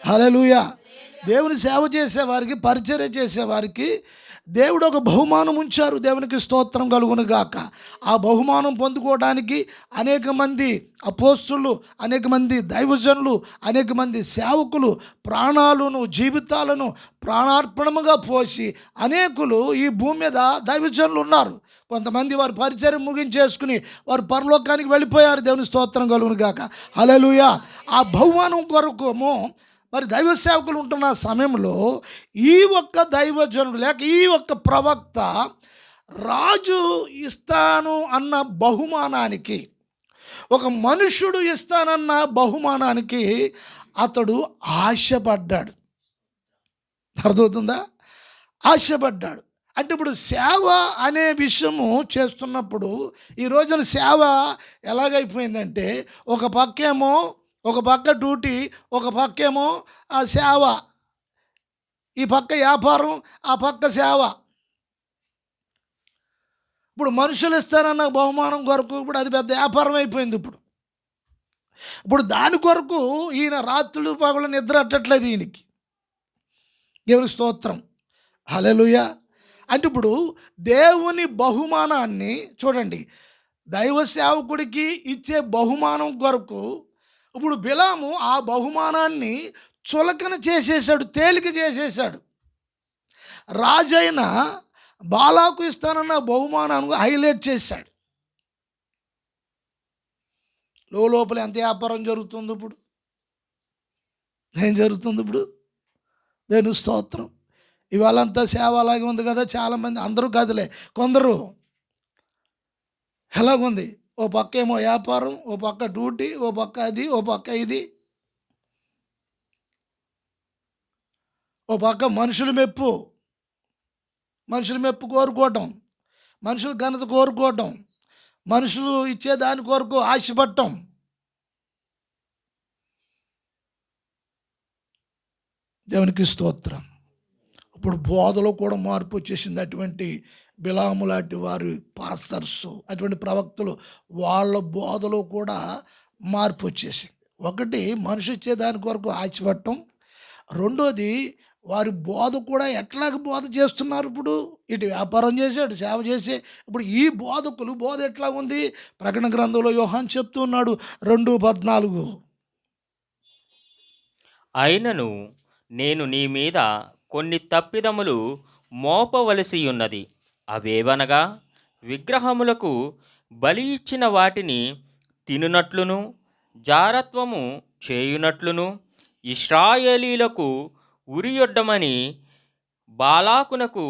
హల్లెలూయా. దేవుని సేవ చేసేవారికి, పరిచర్య చేసేవారికి దేవుడు ఒక బహుమానం ఉంచారు. దేవునికి స్తోత్రం కలుగును గాక. ఆ బహుమానం పొందుకోవడానికి అనేక మంది అపోస్తులు, అనేక మంది దైవజనులు, అనేక మంది సేవకులు ప్రాణాలను, జీవితాలను ప్రాణార్పణముగా పోసి అనేకులు ఈ భూమి మీద దైవజనులు ఉన్నారు. కొంతమంది వారు పరిచర్య ముగించేసుకుని వారు పరలోకానికి వెళ్ళిపోయారు. దేవుని స్తోత్రం కలుగును గాక. హల్లెలూయా. ఆ బహుమానం కొరకుము మరి దైవ సేవకులు ఉంటున్న సమయంలో ఈ ఒక్క దైవజనుడు లేక ఈ ఒక్క ప్రవక్త రాజు ఇస్తాను అన్న బహుమానానికి, ఒక మనుష్యుడు ఇస్తానన్న బహుమానానికి అతడు ఆశపడ్డాడు. అర్థమవుతుందా? ఆశపడ్డాడు. అంటే ఇప్పుడు సేవ అనే విషయము చేస్తున్నప్పుడు ఈ రోజున సేవ ఎలాగైపోయిందంటే, ఒక పక్క డ్యూటీ, ఒక పక్కేమో ఆ సేవ, ఈ పక్క వ్యాపారం, ఆ పక్క సేవ. ఇప్పుడు మనుషులు ఇస్తానన్న బహుమానం కొరకు ఇప్పుడు అది పెద్ద వ్యాపారం అయిపోయింది. ఇప్పుడు దాని కొరకు ఈయన రాత్రులు పగలు నిద్ర అట్టట్లేదు ఈయనకి. దేవుని స్తోత్రం. హల్లెలూయా. అంటే ఇప్పుడు దేవుని బహుమానాన్ని చూడండి, దైవ సేవకుడికి ఇచ్చే బహుమానం కొరకు ఇప్పుడు బిలాము ఆ బహుమానాన్ని చులకన చేసేసాడు, తేలిక చేసేసాడు. రాజైన బాలాకు ఇస్తానన్న బహుమానాన్ని హైలైట్ చేశాడు. లోపల ఎంత వ్యాపారం జరుగుతుంది ఇప్పుడు? ఏం జరుగుతుంది ఇప్పుడు? దేవుని స్తోత్రం. ఇవాళంతా సేవ అలాగే ఉంది కదా. చాలామంది, అందరూ కాదులే, కొందరు ఎలాగుంది, ఓ పక్క ఏమో వ్యాపారం, ఓ పక్క డ్యూటీ, ఓ పక్క అది, ఓ పక్క ఇది, ఓ పక్క మనుషుల మెప్పు కోరుకోవటం, మనుషుల ఘనత కోరుకోవటం, మనుషులు ఇచ్చే దాని కొరకు ఆశపడటం. దేవునికి స్తోత్రం. ఇప్పుడు బోధలో కూడా మార్పు వచ్చేసింది. అటువంటి బిలాము లాంటి వారి పాస్టర్స్, అటువంటి ప్రవక్తలు, వాళ్ళ బోధలో కూడా మార్పు వచ్చేసింది. ఒకటి, మనిషి ఇచ్చే దాని కొరకు ఆశపడటం. రెండోది, వారి బోధ కూడా ఎట్లాగ బోధ చేస్తున్నారు. ఇప్పుడు ఇటు వ్యాపారం చేశాడు, సేవ చేసే ఇప్పుడు ఈ బోధకులు బోధ ఎట్లా ఉంది? ప్రకటన గ్రంథంలో యోహాను చెప్తూ ఉన్నాడు 2:14, అయినను నేను నీ మీద కొన్ని తప్పిదములు మోపవలసి ఉన్నది. అవేవనగా, విగ్రహములకు బలి ఇచ్చిన వాటిని తినునట్లును, జారత్వము చేయునట్లును, ఇశ్రాయేలీలకు ఉరియొడ్డమని బాలాకునకు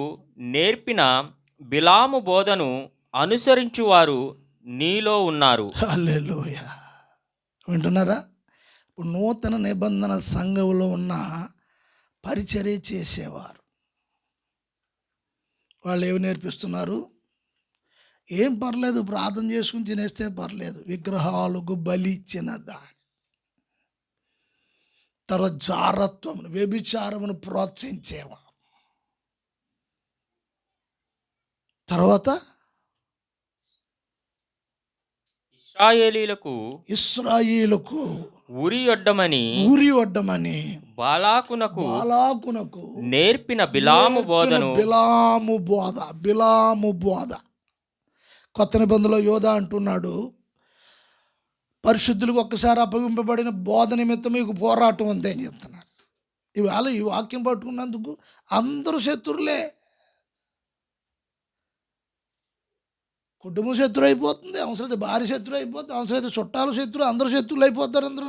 నేర్పిన బిలాము బోధను అనుసరించువారు నీలో ఉన్నారు. హల్లెలూయా. వింటున్నారా? ఇప్పుడు నూతన నిబంధన సంఘంలో ఉన్న పరిచర్య చేసేవారు వాళ్ళు ఏమి నేర్పిస్తున్నారు? ఏం పర్లేదు, ప్రార్థన చేసుకుని తినేస్తే పర్లేదు, విగ్రహాలకు బలి ఇచ్చిన దాని తర్వాత జారత్వమును, వ్యభిచారమును ప్రోత్సహించేవారు. తర్వాత ఇశ్రాయేలీలకు ఉరి ఒడ్డమని బాలాకునకు నేర్పిన బిలాము బోధ. కొత్త నిబంధనలో యోధ అంటున్నాడు, పరిశుద్ధులకు ఒక్కసారి అప్పగింపబడిన బోధ నిమిత్తం మీకు పోరాటం ఉంది అని చెప్తున్నారు. ఇవాళ ఈ వాక్యం పట్టుకున్నందుకు అందరూ శత్రువులే. కుటుంబం శత్రువు అయిపోతుంది, అవసరమైతే భార్య శత్రువు అయిపోతుంది, అవసరమైతే చుట్టాలు శత్రువు, అందరూ శత్రువులు అయిపోతారు. అందరూ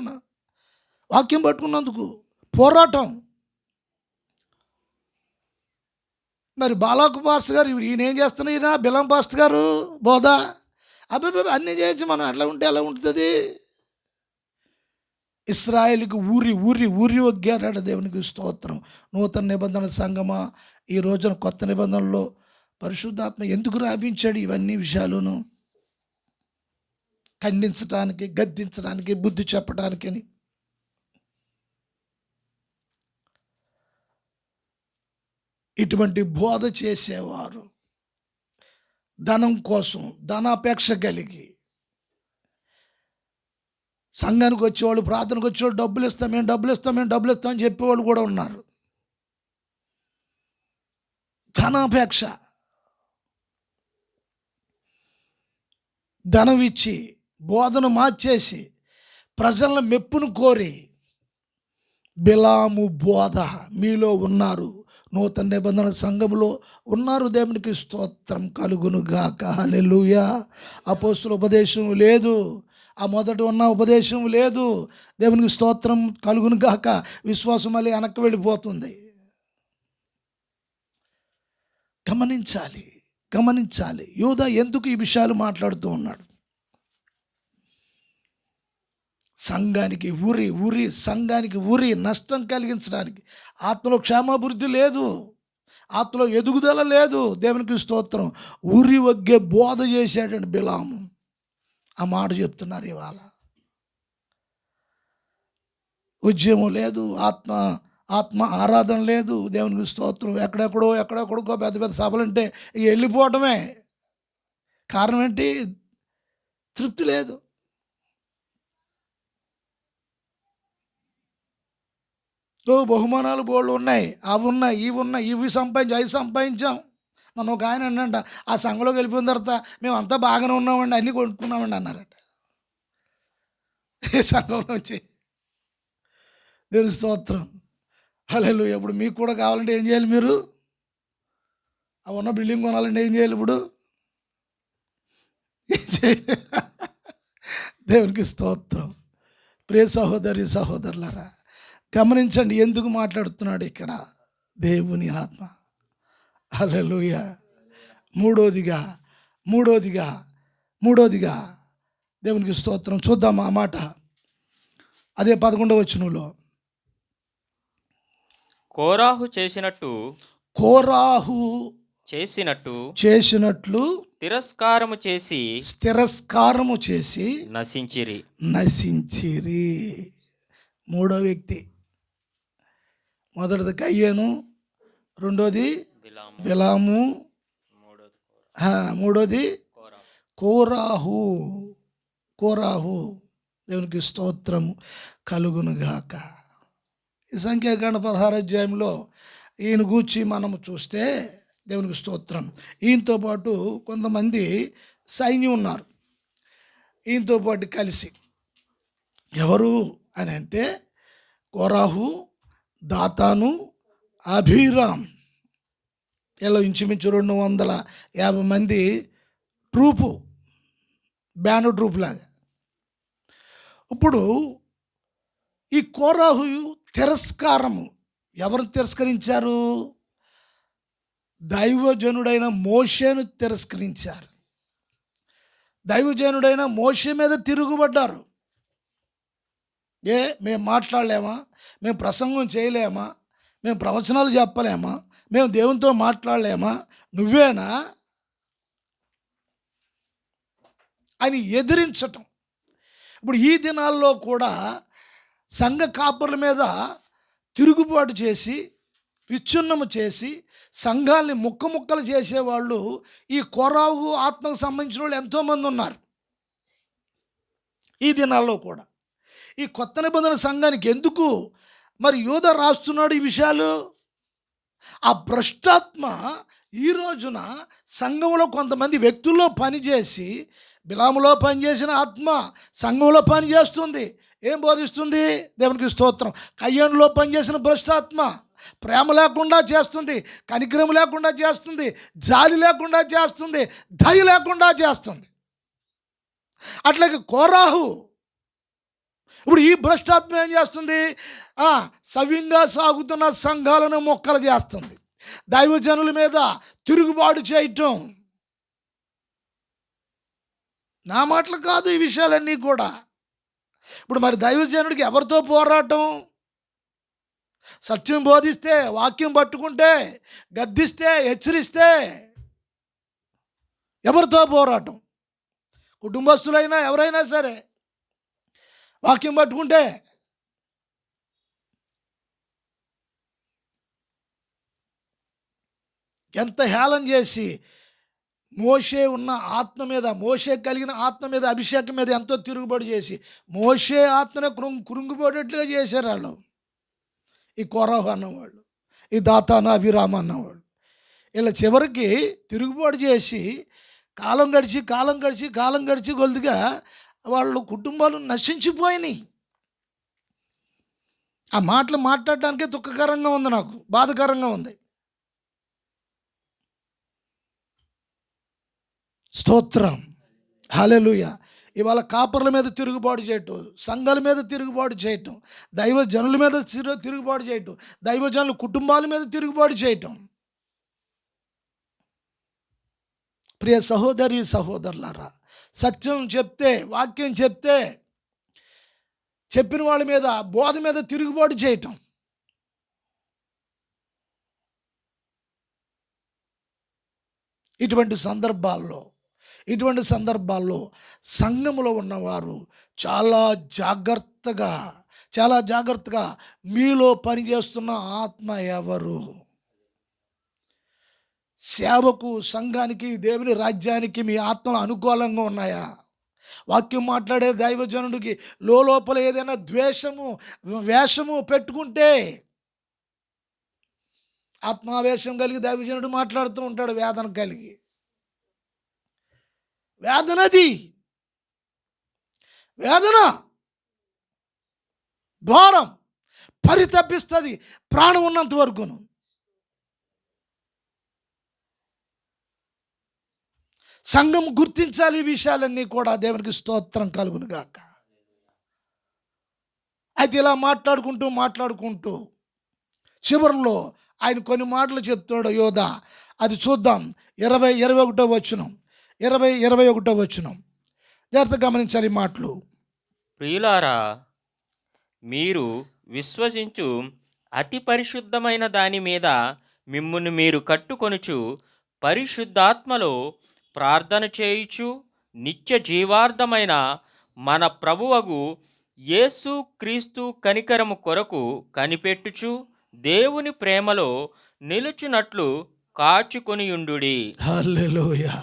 వాక్యం పట్టుకున్నందుకు పోరాటం. మరి బాలాకు పాస్టర్ గారు ఈయన ఏం చేస్తున్నా, ఈయన బిలం పాస్టర్ గారు బోధ అబ్బాయి అన్నీ చేయొచ్చు, మనం అట్లా ఉంటే ఎలా ఉంటుంది. ఇశ్రాయేలుకి ఊరి ఒగ్గాడు. దేవునికి స్తోత్రం. నూతన నిబంధన సంగమా, ఈ రోజున కొత్త నిబంధనలో పరిశుద్ధాత్మ ఎందుకు రాపించాడు ఇవన్నీ విషయాలను? ఖండించడానికి, గద్దించడానికి, బుద్ధి చెప్పడానికి అని. ఇటువంటి బోధ చేసేవారు ధనం కోసం, ధనాపేక్ష కలిగి సంఘానికి వచ్చేవాళ్ళు, ప్రార్థనకు వచ్చేవాళ్ళు డబ్బులు ఇస్తాం అని చెప్పేవాళ్ళు కూడా ఉన్నారు. ధనాపేక్ష, ధనం ఇచ్చి బోధను మార్చేసి ప్రజల మెప్పును కోరి బిలాము బోధ మీలో ఉన్నారు, నూతన నిబంధన సంఘములో ఉన్నారు. దేవునికి స్తోత్రం కలుగును గాక. హల్లెలూయా. అపోస్తుల ఉపదేశం లేదు, ఆ మొదట ఉన్న ఉపదేశం లేదు. దేవునికి స్తోత్రం కలుగును గాక. విశ్వాసం మళ్ళీ వెనక్కి వెళ్ళిపోతుంది. గమనించాలి యోధా ఎందుకు ఈ విషయాలు మాట్లాడుతూ ఉన్నాడు. సంఘానికి ఊరి నష్టం కలిగించడానికి. ఆత్మలో క్షేమాభివృద్ధి లేదు, ఆత్మలో ఎదుగుదల లేదు. దేవునికి స్తోత్రం. ఊరి ఒగ్గే బోధ చేశాడండి బిలాము. ఆ మాట చెప్తున్నారు ఇవాళ. ఉద్యమం లేదు, ఆత్మ ఆరాధన లేదు. దేవునికి స్తోత్రం. ఎక్కడెక్కడో పెద్ద సభలుంటే వెళ్ళిపోవటమే. కారణం ఏంటి? తృప్తి లేదు. బహుమానాలు బోళ్ళు ఉన్నాయి, ఇవి సంపాదించాం. నన్ను ఒక ఆయన అన్నంట, ఆ సంఘంలోకి వెళ్ళిపోయిన తర్వాత మేము అంతా బాగానే ఉన్నామండి, అన్నీ కొనుక్కున్నామండి అన్నారట. ఈ సంఘంలోంచి. దేవుని స్తోత్రం. హల్లెలూయా. ఇప్పుడు మీకు కూడా కావాలంటే ఏం చేయాలి? మీరు ఆ ఉన్న బిల్డింగ్ కొనాలంటే ఏం చేయాలి? ఇప్పుడు దేవునికి స్తోత్రం. ప్రియ సహోదరులారా, గమనించండి ఎందుకు మాట్లాడుతున్నాడు ఇక్కడ దేవుని ఆత్మ. హల్లెలూయా. మూడోదిగా దేవునికి స్తోత్రం. చూద్దాం ఆ మాట. అదే 11వ వచనంలో, కోరాహు చేసినట్టు తిరస్కారము చేసి నశించిరి. మూడో వ్యక్తి. మొదటిది కయ్యేను, రెండోది బిలాము, మూడోది కోరాహు. దేవునికి స్తోత్రము కలుగునుగాక. ఈ సంఖ్యాకాండ 16వ అధ్యాయంలో ఈయన గూర్చి మనము చూస్తే దేవునికి స్తోత్రం, ఈయనతో పాటు కొంతమంది సైన్యం ఉన్నారు ఈయనతో పాటు కలిసి. ఎవరు అని అంటే కోరాహు, దాతాను, అభిరామ్. ఇలా ఇంచుమించు 250 మంది ట్రూపు, బ్యాను ట్రూప్ లాగా. ఇప్పుడు ఈ కోరాహు తిరస్కారము, ఎవరు తిరస్కరించారు? దైవజనుడైన మోషేను తిరస్కరించారు. దైవజనుడైన మోషే మీద తిరుగుబడ్డారు. మేము మాట్లాడలేమా? మేము ప్రసంగం చేయలేమా? మేము ప్రవచనాలు చెప్పలేమా? మేము దేవునితో మాట్లాడలేమా? నువ్వేనా అని ఎదిరించటం. ఇప్పుడు ఈ దినాల్లో కూడా సంఘ కాపరుల మీద తిరుగుబాటు చేసి, విచ్ఛిన్నము చేసి, సంఘాల్ని ముక్కలు చేసేవాళ్ళు ఈ కొరావు ఆత్మకు సంబంధించిన వాళ్ళు ఎంతోమంది ఉన్నారు ఈ దినాల్లో కూడా. ఈ కొత్త నిబంధన సంఘానికి ఎందుకు మరి యోధ రాస్తున్నాడు ఈ విషయాలు? ఆ భ్రష్టాత్మ ఈ రోజున సంఘంలో కొంతమంది వ్యక్తుల్లో పనిచేసి, బిలాములో పనిచేసిన ఆత్మ సంఘంలో పనిచేస్తుంది. ఏం బోధిస్తుంది? దేవునికి స్తోత్రం. కయ్యనులో పనిచేసిన భ్రష్టాత్మ ప్రేమ లేకుండా చేస్తుంది, కనికరం లేకుండా చేస్తుంది, జాలి లేకుండా చేస్తుంది, దయ లేకుండా చేస్తుంది. అట్లాగే కోరాహు ఇప్పుడు ఈ భ్రష్టాత్మ ఏం చేస్తుంది? సవ్యంగా సాగుతున్న సంఘాలను మొక్కలు చేస్తుంది, దైవజనుల మీద తిరుగుబాటు చేయటం. నా మాటలు కాదు ఈ విషయాలన్నీ కూడా. ఇప్పుడు మరి దైవజనుడికి ఎవరితో పోరాటం? సత్యం బోధిస్తే, వాక్యం పట్టుకుంటే, గద్దిస్తే, హెచ్చరిస్తే ఎవరితో పోరాటం? కుటుంబస్తులైనా ఎవరైనా సరే వాక్యం పట్టుకుంటే. ఎంత హేళన చేసి మోషే ఉన్న ఆత్మ మీద, మోషే కలిగిన ఆత్మ మీద, అభిషేకం మీద ఎంతో తిరుగుబాటు చేసి మోషే ఆత్మనే కృంగిపోయేట్లుగా చేశారు వాళ్ళు. ఈ కోరాహు అన్నవాళ్ళు, ఈ దాతాను అభిరామ అన్నవాళ్ళు. ఇలా చివరికి తిరుగుబాటు చేసి కాలం గడిచి కొద్దిగా వాళ్ళు కుటుంబాలు నశించిపోయినాయి. ఆ మాటలు మాట్లాడడానికే దుఃఖకరంగా ఉంది, నాకు బాధకరంగా ఉంది. స్తోత్రం, హల్లెలూయా. ఇవాళ కాపర్ల మీద తిరుగుబాటు చేయటం, సంఘాల మీద తిరుగుబాటు చేయటం, దైవజనుల మీద తిరుగుబాటు చేయటం, దైవజనుల కుటుంబాల మీద తిరుగుబాటు చేయటం. ప్రియ సహోదరి సహోదరులారా, సత్యం చెప్తే, వాక్యం చెప్తే, చెప్పిన వాళ్ళ మీద, బోధ మీద తిరుగుబాటు చేయటం. ఇటువంటి సందర్భాల్లో సంఘములో ఉన్నవారు చాలా జాగ్రత్తగా మీలో పనిచేస్తున్న ఆత్మ ఎవరు? సేవకు, సంఘానికి, దేవుని రాజ్యానికి మీ ఆత్మలు అనుకూలంగా ఉన్నాయా? వాక్యం మాట్లాడే దైవజనుడికి లోపల ఏదైనా వేషము పెట్టుకుంటే, ఆత్మావేశం కలిగి దైవజనుడు మాట్లాడుతూ ఉంటాడు, వేదన కలిగి. వేదన భారం పరితపిస్తుంది ప్రాణం ఉన్నంత వరకును. సంఘం గుర్తించాలి ఈ విషయాలన్నీ కూడా. దేవునికి స్తోత్రం కలుగును గాక. అయితే ఇలా మాట్లాడుకుంటూ చివరిలో ఆయన కొన్ని మాటలు చెప్తాడు యోధ. అది చూద్దాం. 21వ వచనం, 21వ వచనం జాగ్రత్తగా గమనించాలి ఈ మాటలు. ప్రియులారా, మీరు విశ్వసించు అతి పరిశుద్ధమైన దాని మీద మిమ్మును మీరు కట్టుకొనుచు, పరిశుద్ధాత్మలో ప్రార్థన చేయుచు, నిత్య జీవార్థమైన మన ప్రభువగు యేసు క్రీస్తు కనికరము కొరకు కనిపెట్టుచు, దేవుని ప్రేమలో నిలుచున్నట్లు కాచుకొనియుండుడి. హల్లెలూయా,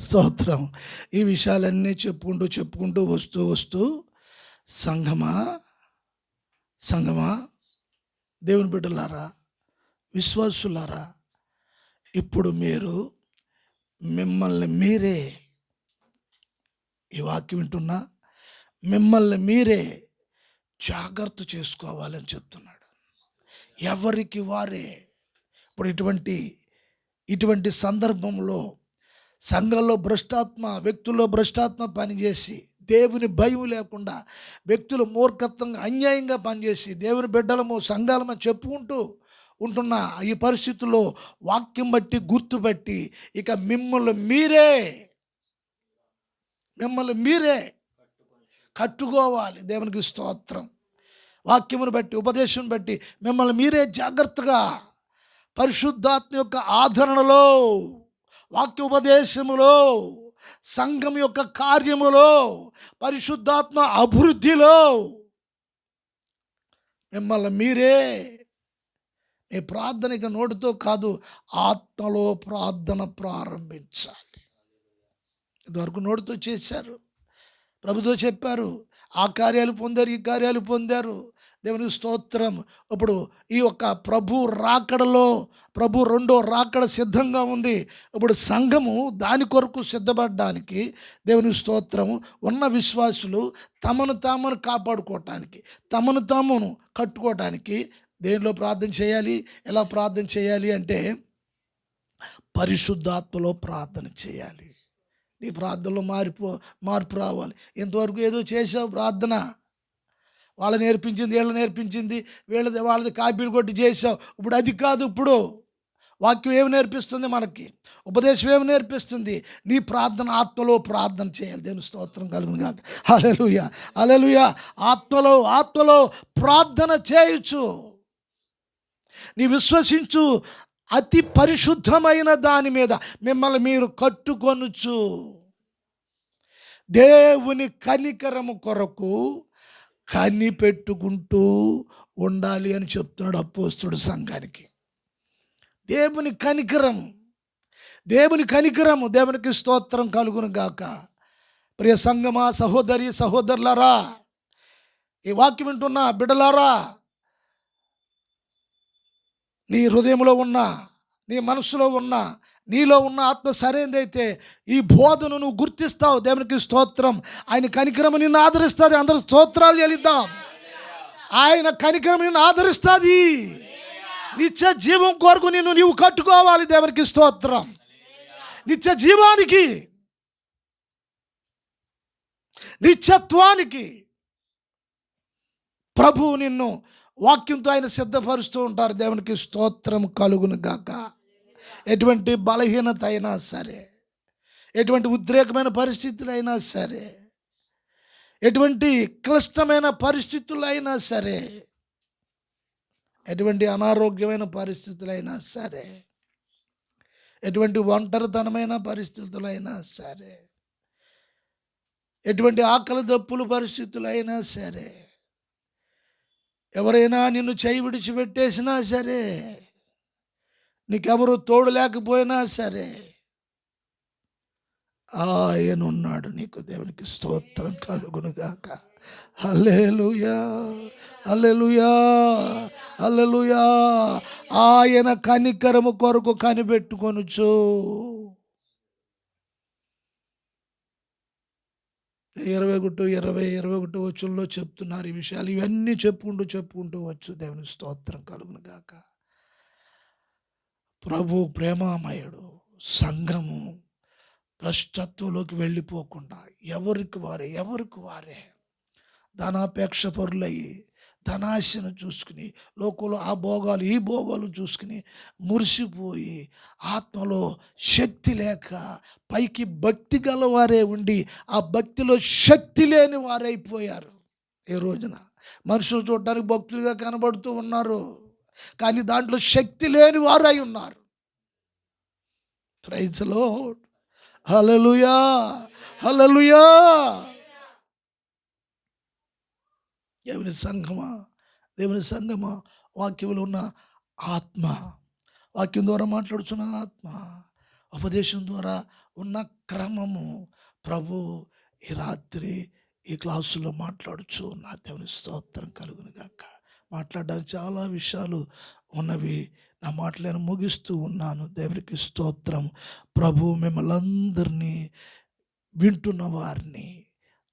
స్తోత్రం. ఈ విషయాలన్నీ చెప్పుకుంటూ వస్తూ సంఘమా, దేవుని బిడ్డలారా, విశ్వాసులారా, ఇప్పుడు మీరు మిమ్మల్ని మీరే, ఈ వాక్యం వింటున్నా, మిమ్మల్ని మీరే జాగ్రత్త చేసుకోవాలని చెప్తున్నాడు. ఎవరికి వారే. ఇప్పుడు ఇటువంటి సందర్భంలో సంఘంలో వ్యక్తుల్లో భ్రష్టాత్మ పనిచేసి, దేవుని భయం లేకుండా, వ్యక్తులు మూర్ఖత్వంగా, అన్యాయంగా పనిచేసి, దేవుని బిడ్డలము, సంఘాలము చెప్పుకుంటూ ఉంటున్న ఈ పరిస్థితుల్లో వాక్యం బట్టి గుర్తుపట్టి ఇక మిమ్మల్ని మీరే కట్టుకోవాలి. దేవునికి స్తోత్రం. వాక్యమును బట్టి, ఉపదేశం బట్టి మిమ్మల్ని మీరే జాగ్రత్తగా పరిశుద్ధాత్మ యొక్క ఆదరణలో, వాక్యోపదేశములో, సంఘం యొక్క కార్యములో, పరిశుద్ధాత్మ అభివృద్ధిలో మిమ్మల్ని మీరే మీ ప్రార్థన ఇక నోటితో కాదు, ఆత్మలో ప్రార్థన ప్రారంభించాలి. ఇదివరకు నోటితో చేశారు, ప్రభుతో చెప్పారు, ఆ కార్యాలు పొందారు, ఈ కార్యాలు పొందారు. దేవునికి స్తోత్రం. ఇప్పుడు ఈ యొక్క ప్రభు రాకడలో, ప్రభు రెండో రాకడ సిద్ధంగా ఉంది. ఇప్పుడు సంఘము దాని కొరకు సిద్ధపడడానికి, దేవునికి స్తోత్రము, ఉన్న విశ్వాసులు తమను తామును కాపాడుకోవటానికి, తమను తామును కట్టుకోవటానికి దేనిలో ప్రార్థన చేయాలి? ఎలా ప్రార్థన చేయాలి అంటే పరిశుద్ధాత్మలో ప్రార్థన చేయాలి. నీ ప్రార్థనలో మార్పు రావాలి. ఇంతవరకు ఏదో చేసావు ప్రార్థన, వాళ్ళు నేర్పించింది, వీళ్ళు నేర్పించింది, వాళ్ళది కాపీలు కొట్టి చేసావు. ఇప్పుడు అది కాదు. ఇప్పుడు వాక్యం ఏమి నేర్పిస్తుంది మనకి? ఉపదేశం ఏమి నేర్పిస్తుంది? నీ ప్రార్థన ఆత్మలో ప్రార్థన చేయాలి. దేవుని స్తోత్రం కలుగును గాక. హల్లెలూయా, హల్లెలూయా. ఆత్మలో ప్రార్థన చేయొచ్చు. నీ విశ్వసించు అతి పరిశుద్ధమైన దాని మీద మిమ్మల్ని మీరు కట్టుకొనుచు దేవుని కనికరము కొరకు కనిపెట్టుకుంటూ ఉండాలి అని చెప్తున్నాడు అపోస్తలుడు సంఘానికి. దేవుని కనికరము, దేవునికి స్తోత్రం కలుగును గాక. ప్రియ సంఘమా, సహోదరి సహోదరులారా, ఈ వాక్యం వింటున్న బిడ్డలారా, నీ హృదయంలో ఉన్న, నీ మనసులో ఉన్న, నీలో ఉన్న ఆత్మ సరైనదైతే ఈ బోధను నువ్వు గుర్తిస్తావు. దేవునికి స్తోత్రం. ఆయన కనికరం నిన్ను ఆదరిస్తుంది. అందరూ స్తోత్రాలు చెల్లిద్దాం. ఆయన కనికరం నిన్ను ఆదరిస్తుంది. నిత్య జీవం కొరకు నీవు కట్టుకోవాలి. దేవునికి స్తోత్రం. నిత్య జీవానికి, నిత్యత్వానికి ప్రభువు నిన్ను వాక్యంతో ఆయన సిద్ధపరుస్తూ ఉంటారు. దేవునికి స్తోత్రం కలుగును గాక. ఎటువంటి బలహీనత అయినా సరే, ఎటువంటి ఉద్రేకమైన పరిస్థితులైనా సరే, ఎటువంటి క్లిష్టమైన పరిస్థితులైనా సరే, ఎటువంటి అనారోగ్యమైన పరిస్థితులైనా సరే, ఎటువంటి ఒంటరితనమైన పరిస్థితులైనా సరే, ఎటువంటి ఆకలి దప్పుల పరిస్థితులైనా సరే, ఎవరైనా నిన్ను చేయి విడిచిపెట్టేసినా సరే, నీకెవరు తోడు లేకపోయినా సరే, ఆయన ఉన్నాడు నీకు. దేవునికి స్తోత్రం కలుగును గాక. హల్లెలూయా, హల్లెలూయా, హల్లెలూయా. ఆయన కనికరము కొరకు కనిపెట్టుకొనుచు. 21 వచనంలో చెప్తున్నారు ఈ విషయాలు. ఇవన్నీ చెప్పుకుంటూ వచ్చు. దేవుని స్తోత్రం కలుగును గాక. ప్రభు ప్రేమామయుడు. సంఘము భ్రష్టత్వంలోకి వెళ్ళిపోకుండా ఎవరికి వారే ధనాపేక్ష పరులయ్యి, ధనాశను చూసుకుని, లోకంలో ఆ భోగాలు ఈ భోగాలు చూసుకుని మురిసిపోయి, ఆత్మలో శక్తి లేక పైకి భక్తి గలవారే ఉండి ఆ భక్తిలో శక్తి లేని వారైపోయారు. ఈ రోజున మనుషులు చూడడానికి భక్తులుగా కనబడుతూ ఉన్నారు, కానీ దాంట్లో శక్తి లేని వారై ఉన్నారు. Praise the Lord. Hallelujah, hallelujah. దేవుని సంఘమా, వాక్యంలో ఉన్న ఆత్మ, వాక్యం ద్వారా మాట్లాడుచున్న ఆత్మ, ఉపదేశం ద్వారా ఉన్న క్రమము ప్రభు ఈ రాత్రి ఈ క్లాసులో మాట్లాడుచు నా దేవుని స్తోత్రం కలుగును గాక. మాట్లాడడానికి చాలా విషయాలు ఉన్నవి. నా మాటలను ముగిస్తూ ఉన్నాను. దేవునికి స్తోత్రం. ప్రభు మిమ్మల్ని అందరినీ, వింటున్న వారిని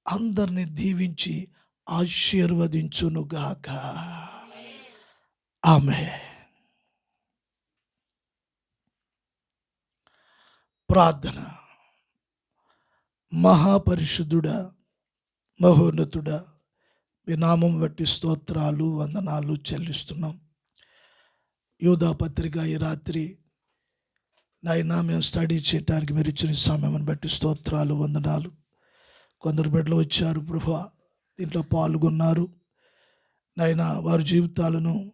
అందరినీ దీవించి ఆశీర్వదించునుగాక. ఆమేన్. ప్రార్థన. మహాపరిశుద్ధుడా, మహోన్నతుడా, మీ నామం బట్టి స్తోత్రాలు, వందనాలు చెల్లిస్తున్నాం. యోధా పత్రిక ఈ రాత్రి నాయనా మేము స్టడీ చేయడానికి మీరు ఇచ్చిన సమయాన్ని బట్టి స్తోత్రాలు, వందనాలు. కొందరు బిడ్డలు వచ్చారు ప్రభువా, దీంట్లో పాల్గొన్నారు. నాయన వారి జీవితాలను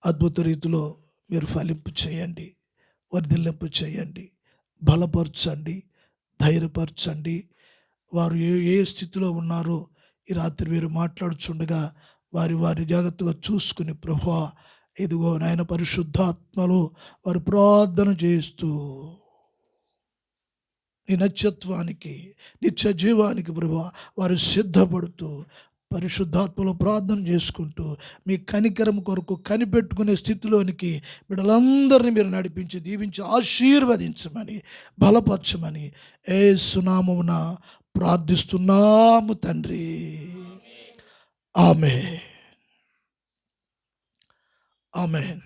అద్భుత రీతిలో మీరు ఫలింపు చేయండి, వర్ధిల్లింపు చేయండి, బలపరచండి, ధైర్యపరచండి. వారు ఏ ఏ స్థితిలో ఉన్నారో ఈ రాత్రి మీరు మాట్లాడుచుండగా వారి వారి జాగ్రత్తగా చూసుకుని ప్రభువా ఇదిగో నాయన పరిశుద్ధాత్మలో వారు ప్రార్థన చేస్తూ నీ నత్యత్వానికి నిత్య జీవానికి ప్రభువా వారు సిద్ధపడుతూ పరిశుద్ధాత్మలో ప్రార్థన చేసుకుంటూ మీ కనికరం కొరకు కనిపెట్టుకునే స్థితిలోనికి బిడ్డలందరినీ మీరు నడిపించి దీవించి ఆశీర్వదించమని బలపరచమని యేసు నామమున ప్రార్థిస్తున్నాము తండ్రి. ఆమేన్. ఆమేన్.